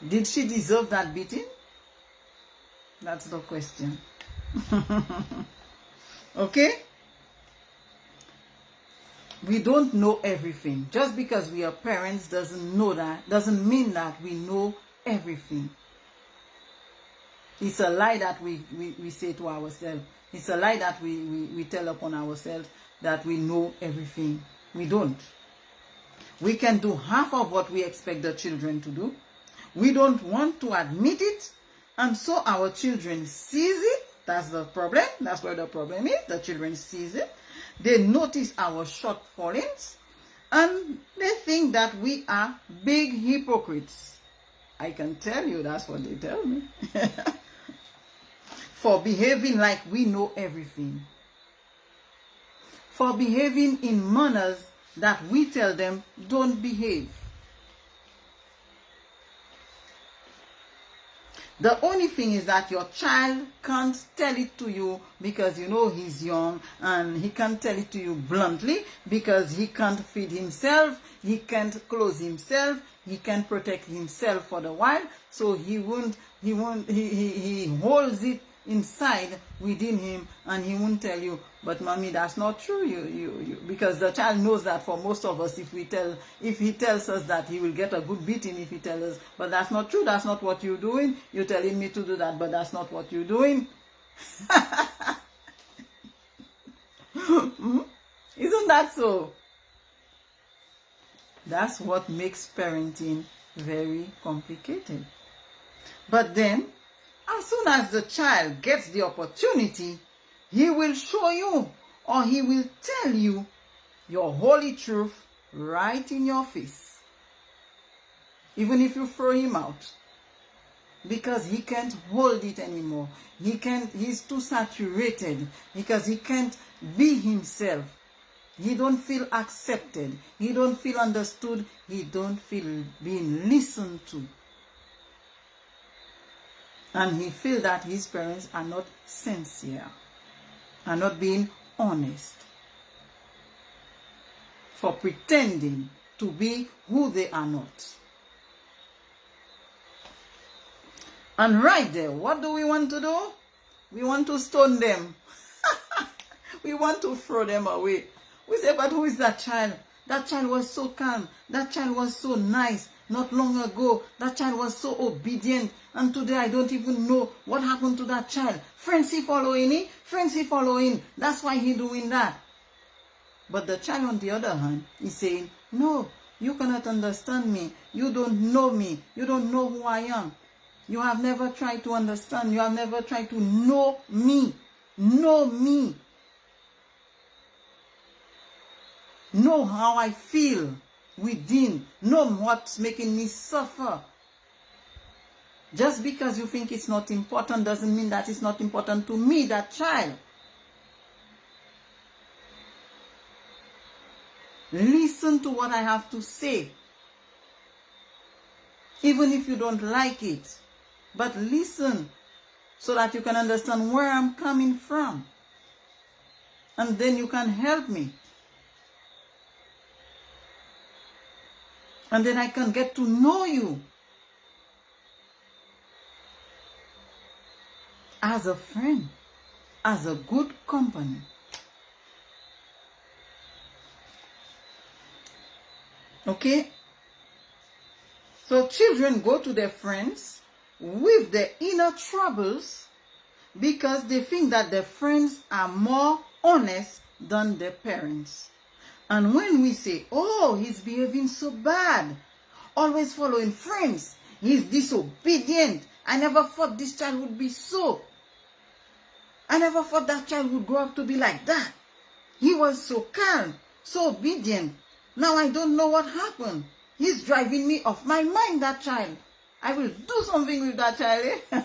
Did she deserve that beating? That's the question. Okay? We don't know everything. Just because we are parents doesn't mean that we know everything. It's a lie that we say to ourselves. It's a lie that we tell upon ourselves that we know everything. We don't. We can do half of what we expect the children to do. We don't want to admit it. And so our children sees it. That's the problem. That's where the problem is. The children sees it. They notice our shortfallings. And they think that we are big hypocrites. I can tell you that's what they tell me. For behaving like we know everything. For behaving in manners that we tell them don't behave. The only thing is that your child can't tell it to you because you know he's young, and he can't tell it to you bluntly because he can't feed himself, he can't clothe himself, he can't protect himself for the while, so he holds it inside within him, and he won't tell you, but mommy, that's not true. Because the child knows that for most of us, if he tells us that, he will get a good beating if he tells us, but that's not true, that's not what you're doing, you're telling me to do that, but that's not what you're doing. Isn't that so? That's what makes parenting very complicated. But then, as soon as the child gets the opportunity, he will show you, or he will tell you your holy truth right in your face. Even if you throw him out. Because he can't hold it anymore. He's too saturated. Because he can't be himself. He don't feel accepted. He don't feel understood. He don't feel being listened to. And he feels that his parents are not sincere, are not being honest, for pretending to be who they are not. And right there, what do we want to do? We want to stone them. We want to throw them away. We say, but who is that child? That child was so calm. That child was so nice. Not long ago, that child was so obedient. And today, I don't even know what happened to that child. Friends, he following it. Friends, he following. That's why he doing that. But the child, on the other hand, is saying, no, you cannot understand me. You don't know me. You don't know who I am. You have never tried to understand. You have never tried to know me. Know me. Know how I feel within. Know what's making me suffer. Just because you think it's not important doesn't mean that it's not important to me, that child. Listen to what I have to say. Even if you don't like it. But listen so that you can understand where I'm coming from. And then you can help me. And then I can get to know you as a friend, as a good company. Okay? So children go to their friends with their inner troubles because they think that their friends are more honest than their parents. And when we say, oh, he's behaving so bad, always following friends, he's disobedient, I never thought this child would be so. I never thought that child would grow up to be like that. He was so calm, so obedient. Now I don't know what happened. He's driving me off my mind, that child. I will do something with that child. Eh?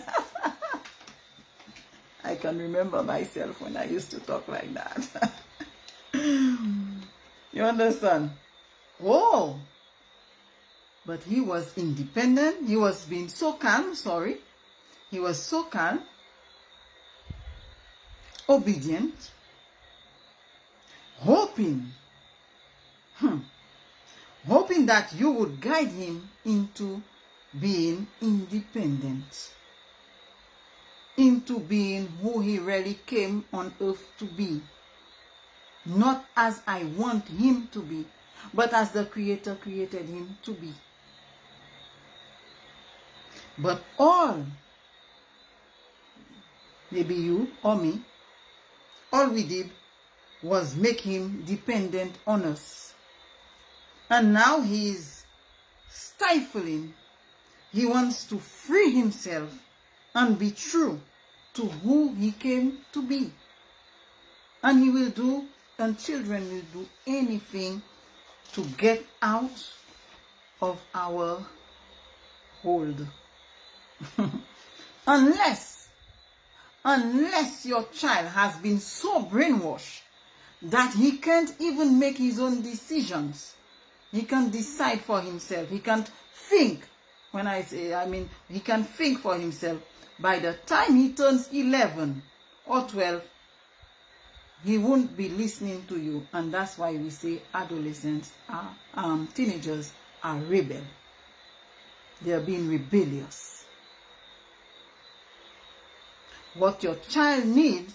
I can remember myself when I used to talk like that. You understand? Oh, but he was independent. He was being so calm, He was so calm, obedient, hoping that you would guide him into being independent, into being who he really came on earth to be. Not as I want him to be, but as the Creator created him to be. But all maybe you or me, all we did was make him dependent on us. And now he is stifling. He wants to free himself and be true to who he came to be. And he will do, and children will do anything to get out of our hold. Unless your child has been so brainwashed that he can't even make his own decisions. He can't decide for himself. He can't think. When I mean he can think for himself. By the time he turns 11 or 12, he won't be listening to you. And that's why we say adolescents are, teenagers are rebel. They are being rebellious. What your child needs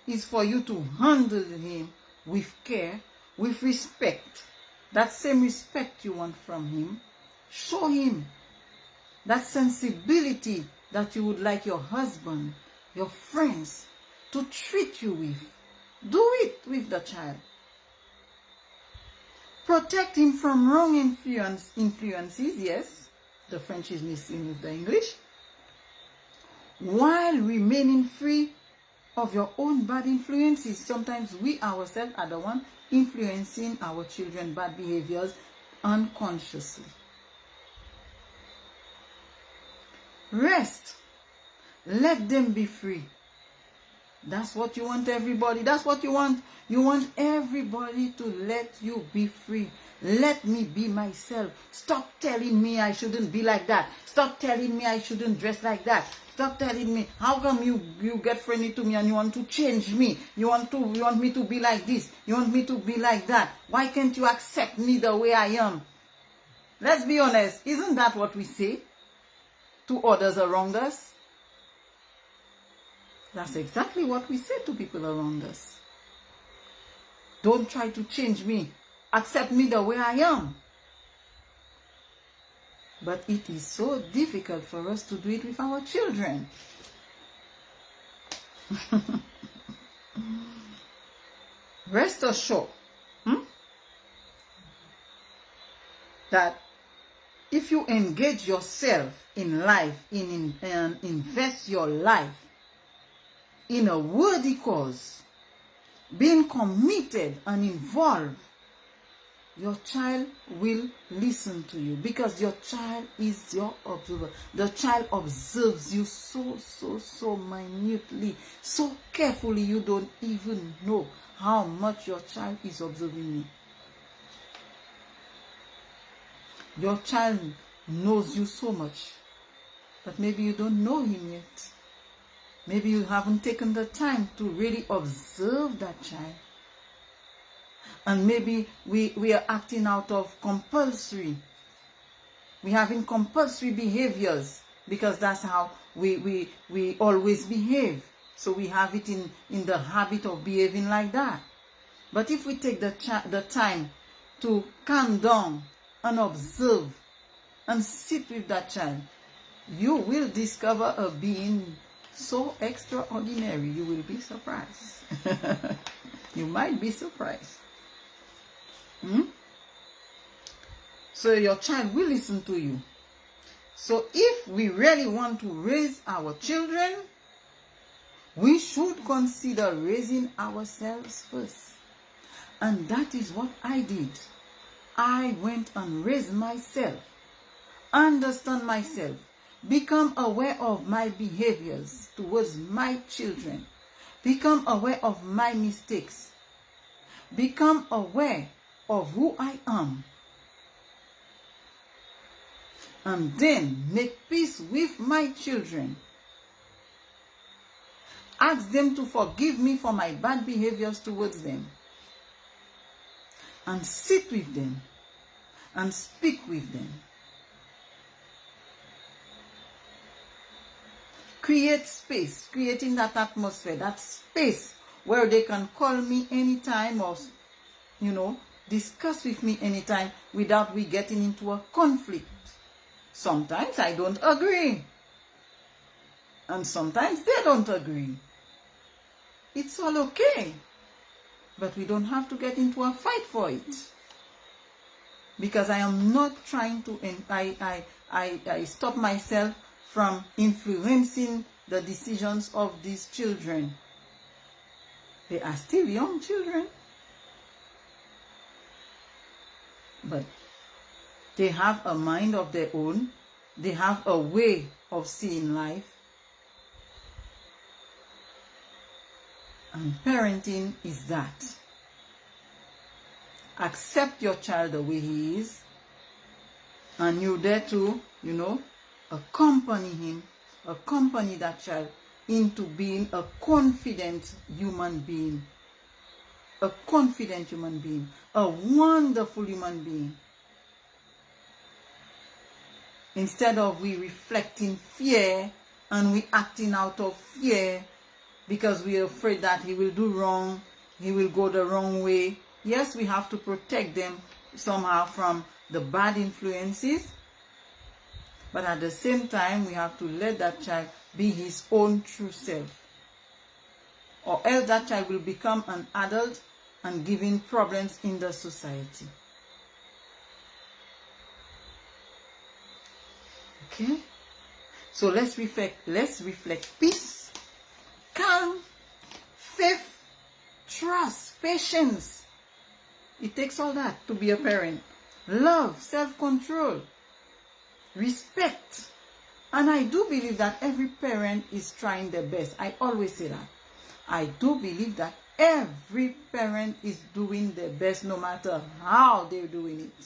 is for you to handle him with care, with respect. That same respect you want from him, show him that sensibility that you would like your husband, your friends to treat you with. Do it with the child. Protect him from wrong influences, yes. The French is missing with the English. While remaining free of your own bad influences. Sometimes we ourselves are the one influencing our children bad behaviors unconsciously. Rest. Let them be free. That's what you want, everybody. That's what you want. You want everybody to let you be free. Let me be myself. Stop telling me I shouldn't be like that. Stop telling me I shouldn't dress like that. Stop telling me, how come you get friendly to me and you want to change me? You want me to be like this. You want me to be like that. Why can't you accept me the way I am? Let's be honest. Isn't that what we say to others around us? That's exactly what we say to people around us. Don't try to change me. Accept me the way I am. But it is so difficult for us to do it with our children. Rest assured that if you engage yourself in life, and invest your life in a worthy cause, being committed and involved, your child will listen to you, because your child is your observer. The child observes you so minutely, so carefully, you don't even know how much your child is observing you. Your child knows you so much, but maybe you don't know him yet. Maybe you haven't taken the time to really observe that child. And maybe we are acting out of compulsory. We're having compulsory behaviors because that's how we always behave. So we have it in the habit of behaving like that. But if we take the time to calm down and observe and sit with that child, you will discover a being so extraordinary. You will be surprised. You might be surprised. So your child will listen to you. So if we really want to raise our children, we should consider raising ourselves first. And that is what I did. I went and raised myself, understand myself, become aware of my behaviors towards my children, become aware of my mistakes, become aware of who I am, and then make peace with my children. Ask them to forgive me for my bad behaviors towards them, and sit with them and speak with them. Create space, creating that atmosphere, that space where they can call me anytime, or discuss with me anytime without we getting into a conflict. Sometimes I don't agree. And sometimes they don't agree. It's all okay. But we don't have to get into a fight for it. Because I am not trying to, I stop myself from influencing the decisions of these children. They are still young children. But they have a mind of their own. They have a way of seeing life. And parenting is that. Accept your child the way he is. And you there to, accompany him, accompany that child into being a confident human being. A confident human being. A wonderful human being. Instead of we reflecting fear and we acting out of fear because we are afraid that he will do wrong, he will go the wrong way. Yes, we have to protect them somehow from the bad influences. But at the same time, we have to let that child be his own true self. Or else that child will become an adult and giving problems in the society. Okay? So let's reflect peace, calm, faith, trust, patience. It takes all that to be a parent. Love, self-control, respect. And I do believe that every parent is trying their best. I always say that. I do believe that every parent is doing their best no matter how they're doing it.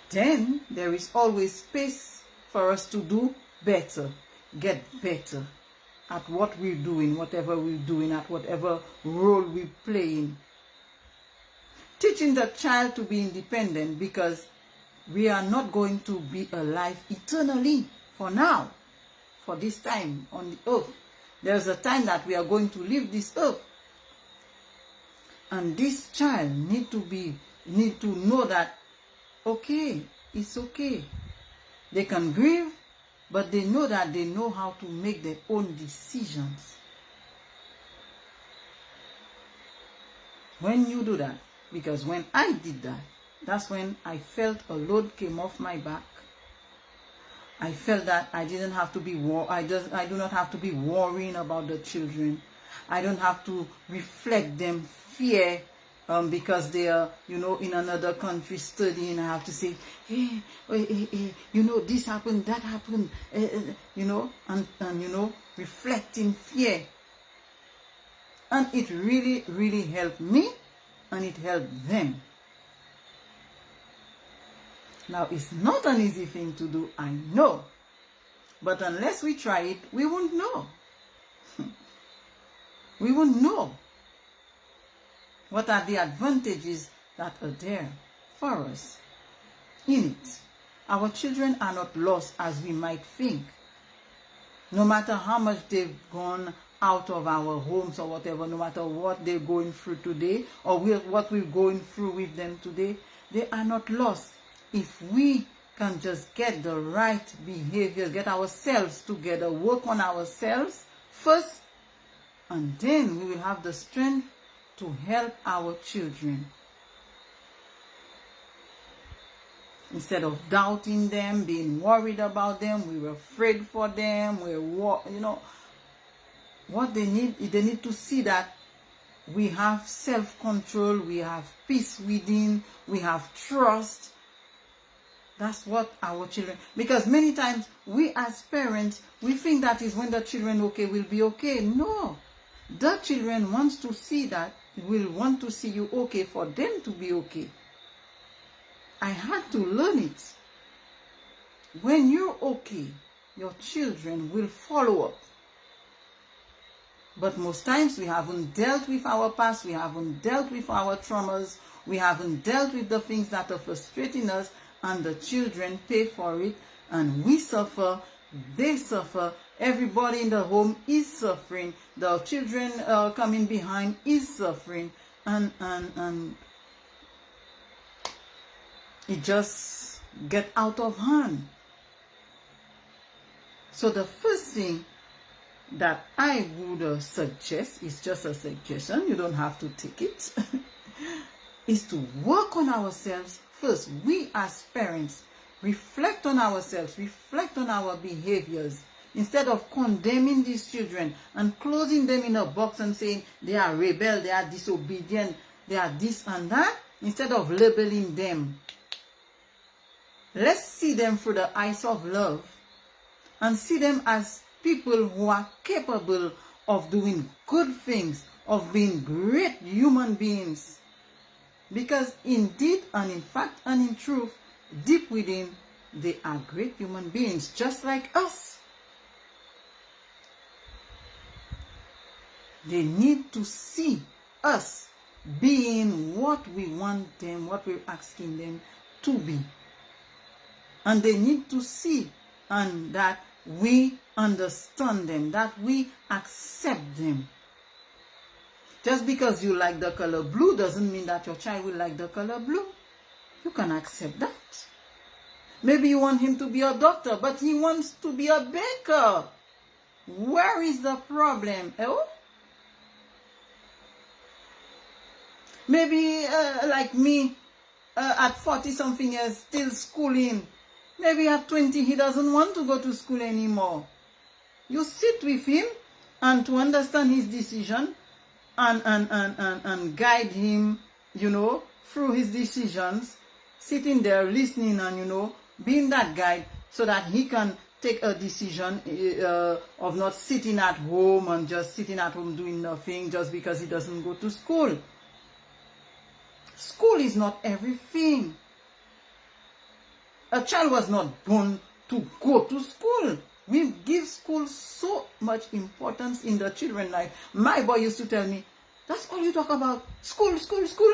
Then there is always space for us to do better, get better at what we're doing, whatever we're doing, at whatever role we're playing. Teaching the child to be independent, because we are not going to be alive eternally for now, for this time on the earth. There's a time that we are going to leave this earth. And this child need to know that, okay, it's okay. They can grieve, but they know that they know how to make their own decisions. When you do that, because when I did that, that's when I felt a load came off my back. I felt that I didn't have to be I do not have to be worrying about the children. I don't have to reflect them fear because they are, in another country studying. I have to say, hey, this happened, that happened, and reflecting fear. And it really, really helped me, and it helped them. Now, it's not an easy thing to do, I know. But unless we try it, we won't know. We won't know what are the advantages that are there for us in it. Our children are not lost as we might think. No matter how much they've gone out of our homes or whatever, no matter what they're going through today or what we're going through with them today, they are not lost. If we can just get the right behavior, get ourselves together, work on ourselves first, and then we will have the strength to help our children. Instead of doubting them, being worried about them, we're afraid for them, what they need to see that we have self-control, we have peace within, we have trust. That's what our children, because many times we as parents, we think that is when the children will be okay. No, the children wants to see that, will want to see you okay for them to be okay. I had to learn it. When you're okay, your children will follow up. But most times we haven't dealt with our past, we haven't dealt with our traumas, we haven't dealt with the things that are frustrating us, and the children pay for it, and we suffer, they suffer, everybody in the home is suffering, the children coming behind is suffering, and it just get out of hand. So the first thing that I would suggest, is just a suggestion, you don't have to take it, is to work on ourselves first. We as parents, reflect on ourselves, reflect on our behaviors, instead of condemning these children and closing them in a box and saying they are rebel, they are disobedient, they are this and that. Instead of labeling them, let's see them through the eyes of love and see them as people who are capable of doing good things, of being great human beings. Because indeed and in fact and in truth, deep within, they are great human beings, just like us. They need to see us being what we want them, what we're asking them to be. And they need to see and that we understand them, that we accept them. Just because you like the color blue doesn't mean that your child will like the color blue. You can accept that. Maybe you want him to be a doctor, but he wants to be a baker. Where is the problem? Oh? Maybe like me, at 40-something years, still schooling. Maybe at 20, he doesn't want to go to school anymore. You sit with him and to understand his decision and guide him, through his decisions, sitting there listening and, being that guide so that he can take a decision of not sitting at home and just sitting at home doing nothing just because he doesn't go to school. School is not everything. A child was not born to go to school. We give school so much importance in the children's life. My boy used to tell me, that's all you talk about. School, school, school.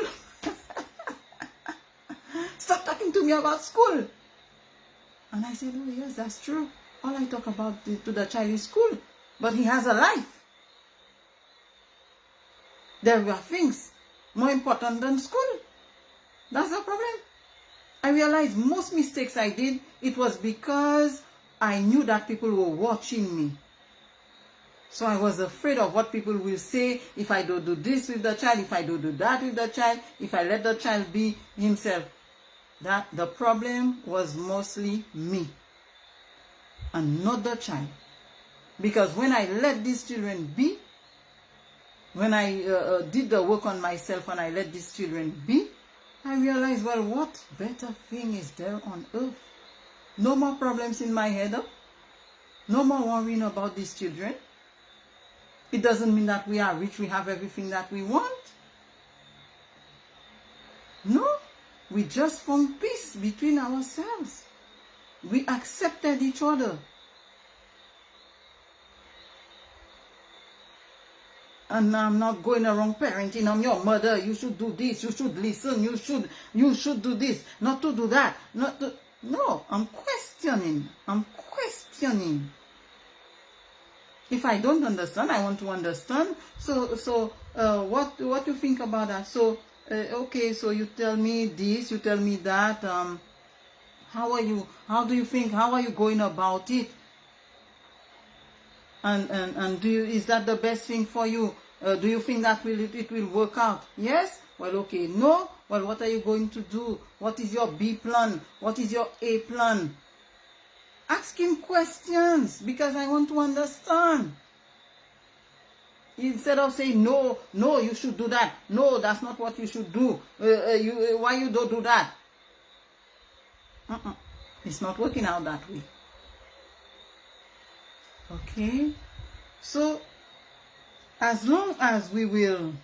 Stop talking to me about school. And I said, oh yes, that's true. All I talk about to the child is school. But he has a life. There were things more important than school. That's the problem. I realized most mistakes I did, it was because I knew that people were watching me. So I was afraid of what people will say if I don't do this with the child, if I don't do that with the child, if I let the child be himself. That the problem was mostly me and not the child. Because when I let these children be, when I did the work on myself and I let these children be, I realized, well, what better thing is there on earth? No more problems in my head. No more worrying about these children. It doesn't mean that we are rich, we have everything that we want. No, we just found peace between ourselves. We accepted each other. And I'm not going around parenting. I'm your mother. You should do this. You should listen. You should do this. Not to do that. No, I'm questioning. If I don't understand, I want to understand. So what you think about that? So okay, so you tell me this, you tell me that. How are you? How do you think? How are you going about it? And is that the best thing for you? Do you think that it will work out? Yes? Well, okay. No? Well, what are you going to do? What is your B plan? What is your A plan? Ask him questions because I want to understand. Instead of saying, no, you should do that. No, that's not what you should do. Why you don't do that? It's not working out that way. Okay? So, as long as we will,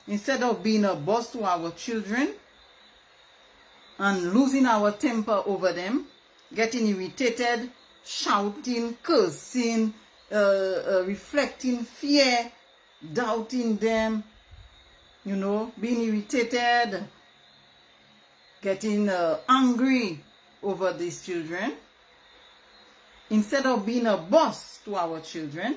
instead of being a boss to our children and losing our temper over them, getting irritated, shouting, cursing, reflecting fear, doubting them, being irritated, getting angry over these children, instead of being a boss to our children,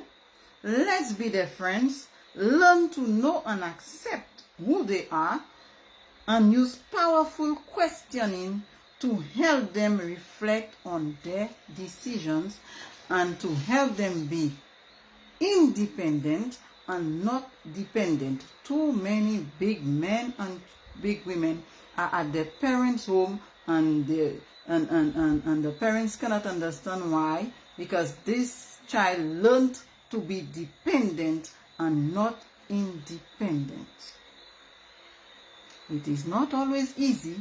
let's be their friends, learn to know and accept who they are, and use powerful questioning to help them reflect on their decisions and to help them be independent and not dependent. Too many big men and big women are at their parents' home, and the parents cannot understand why, because this child learned to be dependent and not independent. It is not always easy,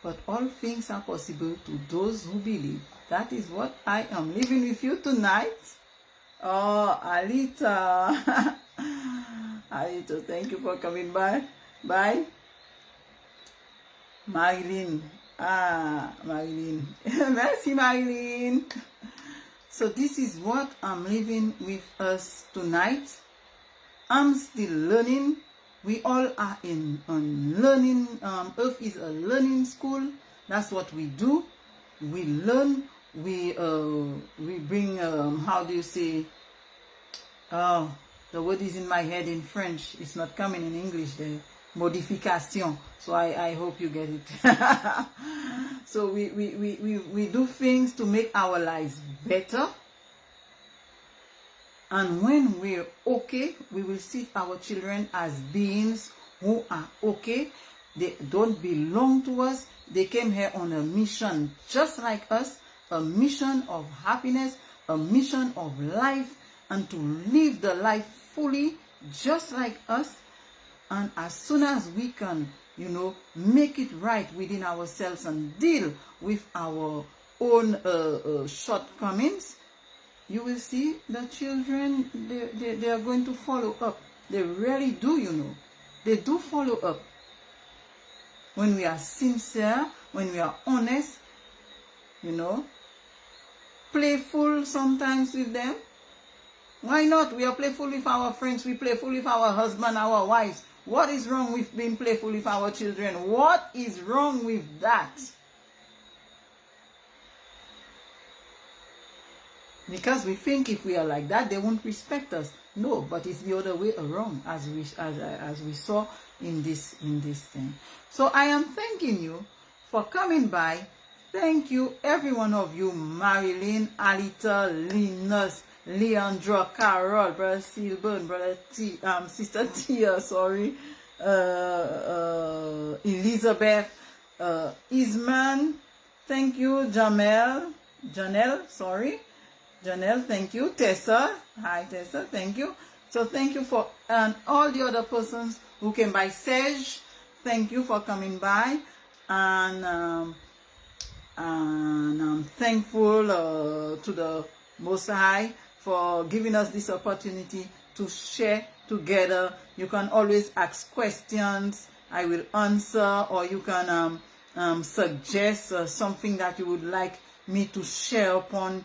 but all things are possible to those who believe. That is what I am leaving with you tonight. Oh, Alita. Alita, thank you for coming by. Bye. Marilyn. Marilyn. Merci, Marilyn. So this is what I'm leaving with us tonight. I'm still learning. We all are on learning. Earth is a learning school. That's what we do. We learn. We bring, how do you say? Oh, the word is in my head in French. It's not coming in English there. Modification. So I hope you get it. So we do things to make our lives better. And when we're okay, we will see our children as beings who are okay. They don't belong to us. They came here on a mission just like us, a mission of happiness, a mission of life, and to live the life fully just like us. And as soon as we can, make it right within ourselves and deal with our own shortcomings, you will see the children, they are going to follow up. They really do, They do follow up. When we are sincere, when we are honest, playful sometimes with them. Why not? We are playful with our friends. We playful with our husband, our wives. What is wrong with being playful with our children? What is wrong with that? Because we think if we are like that, they won't respect us. No, but it's the other way around, as we saw in this thing. So I am thanking you for coming by. Thank you, every one of you, Marilyn, Alita, Linus, Leandra, Carol, Brother Silburn, Sister Tia, sorry, Elizabeth, Isman, thank you, Janelle, Janelle, thank you, Tessa, hi Tessa, thank you. So thank you for all the other persons who came by. Serge, thank you for coming by, and I'm thankful to the Most High for giving us this opportunity to share together. You can always ask questions. I will answer, or you can suggest something that you would like me to share upon,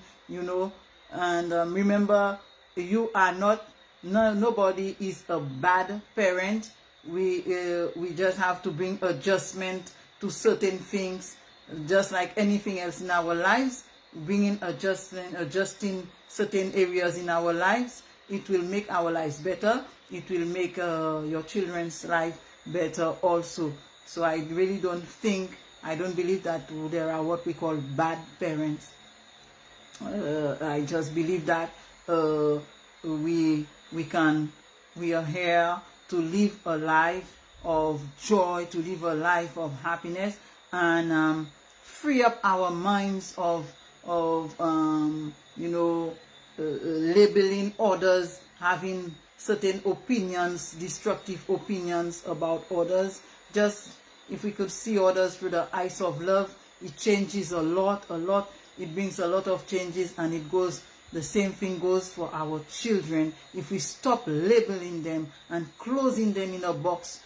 And remember, you are not, nobody is a bad parent. We just have to bring adjustment to certain things, just like anything else in our lives. Bringing adjusting certain areas in our lives, it will make our lives better. It will make your children's life better also. So I really don't believe that there are what we call bad parents. I just believe that we are here to live a life of joy, to live a life of happiness, and free up our minds of labeling others, having certain opinions, destructive opinions about others. Just if we could see others through the eyes of love, it changes a lot. It brings a lot of changes, and the same thing goes for our children. If we stop labeling them and closing them in a box,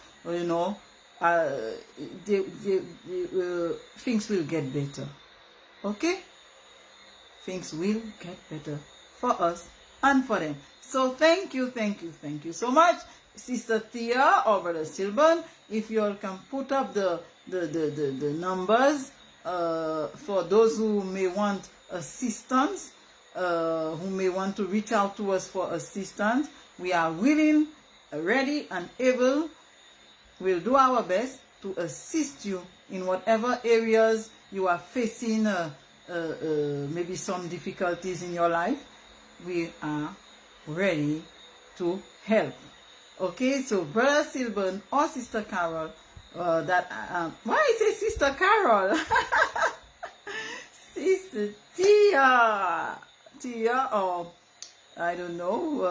things will get better. Okay? Things will get better for us and for them. So thank you so much, Sister Tia or Brother Silburn. If you all can put up the numbers for those who may want assistance, who may want to reach out to us for assistance. We are willing, ready, and able. We'll do our best to assist you in whatever areas you are facing maybe some difficulties in your life. we are ready to help. Okay, so Brother Silburn or Sister Carol, why is it Sister Carol? Sister Tia, or I don't know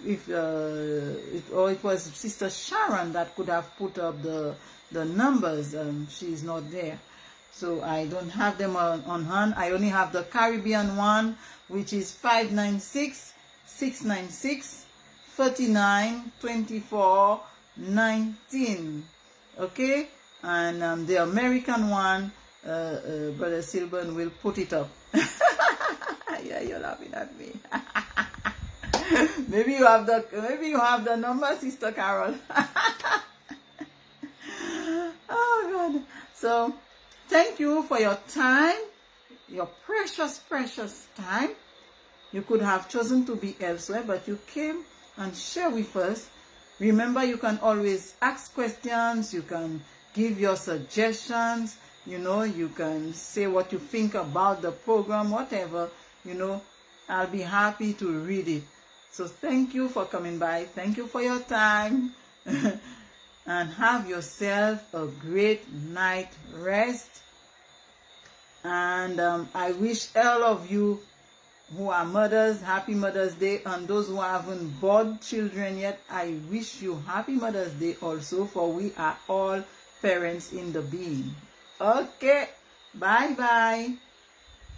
if it was Sister Sharon that could have put up the numbers. She's not there, so I don't have them on hand. I only have the Caribbean one, which is 596-696-39-24-19. Okay, and the American one, Brother Silburn will put it up. Yeah, you're laughing at me. Maybe you have the number, Sister Carol. Oh God. So thank you for your time, your precious time. You could have chosen to be elsewhere, but you came and share with us. Remember, you can always ask questions, you can give your suggestions, you can say what you think about the program, whatever. I'll be happy to read it. So thank you for coming by. Thank you for your time. And have yourself a great night rest. And I wish all of you who are mothers, happy Mother's Day. And those who haven't born children yet, I wish you happy Mother's Day also, for we are all parents in the being. Okay. Bye-bye.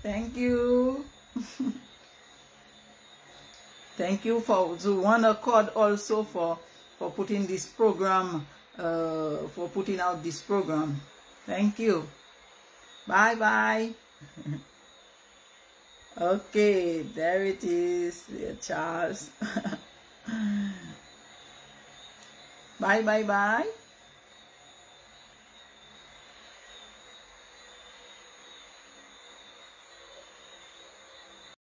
Thank you. Thank you to One Accord also for putting this program, for putting out this program. Thank you. Bye-bye. Okay, there it is, Charles. Bye.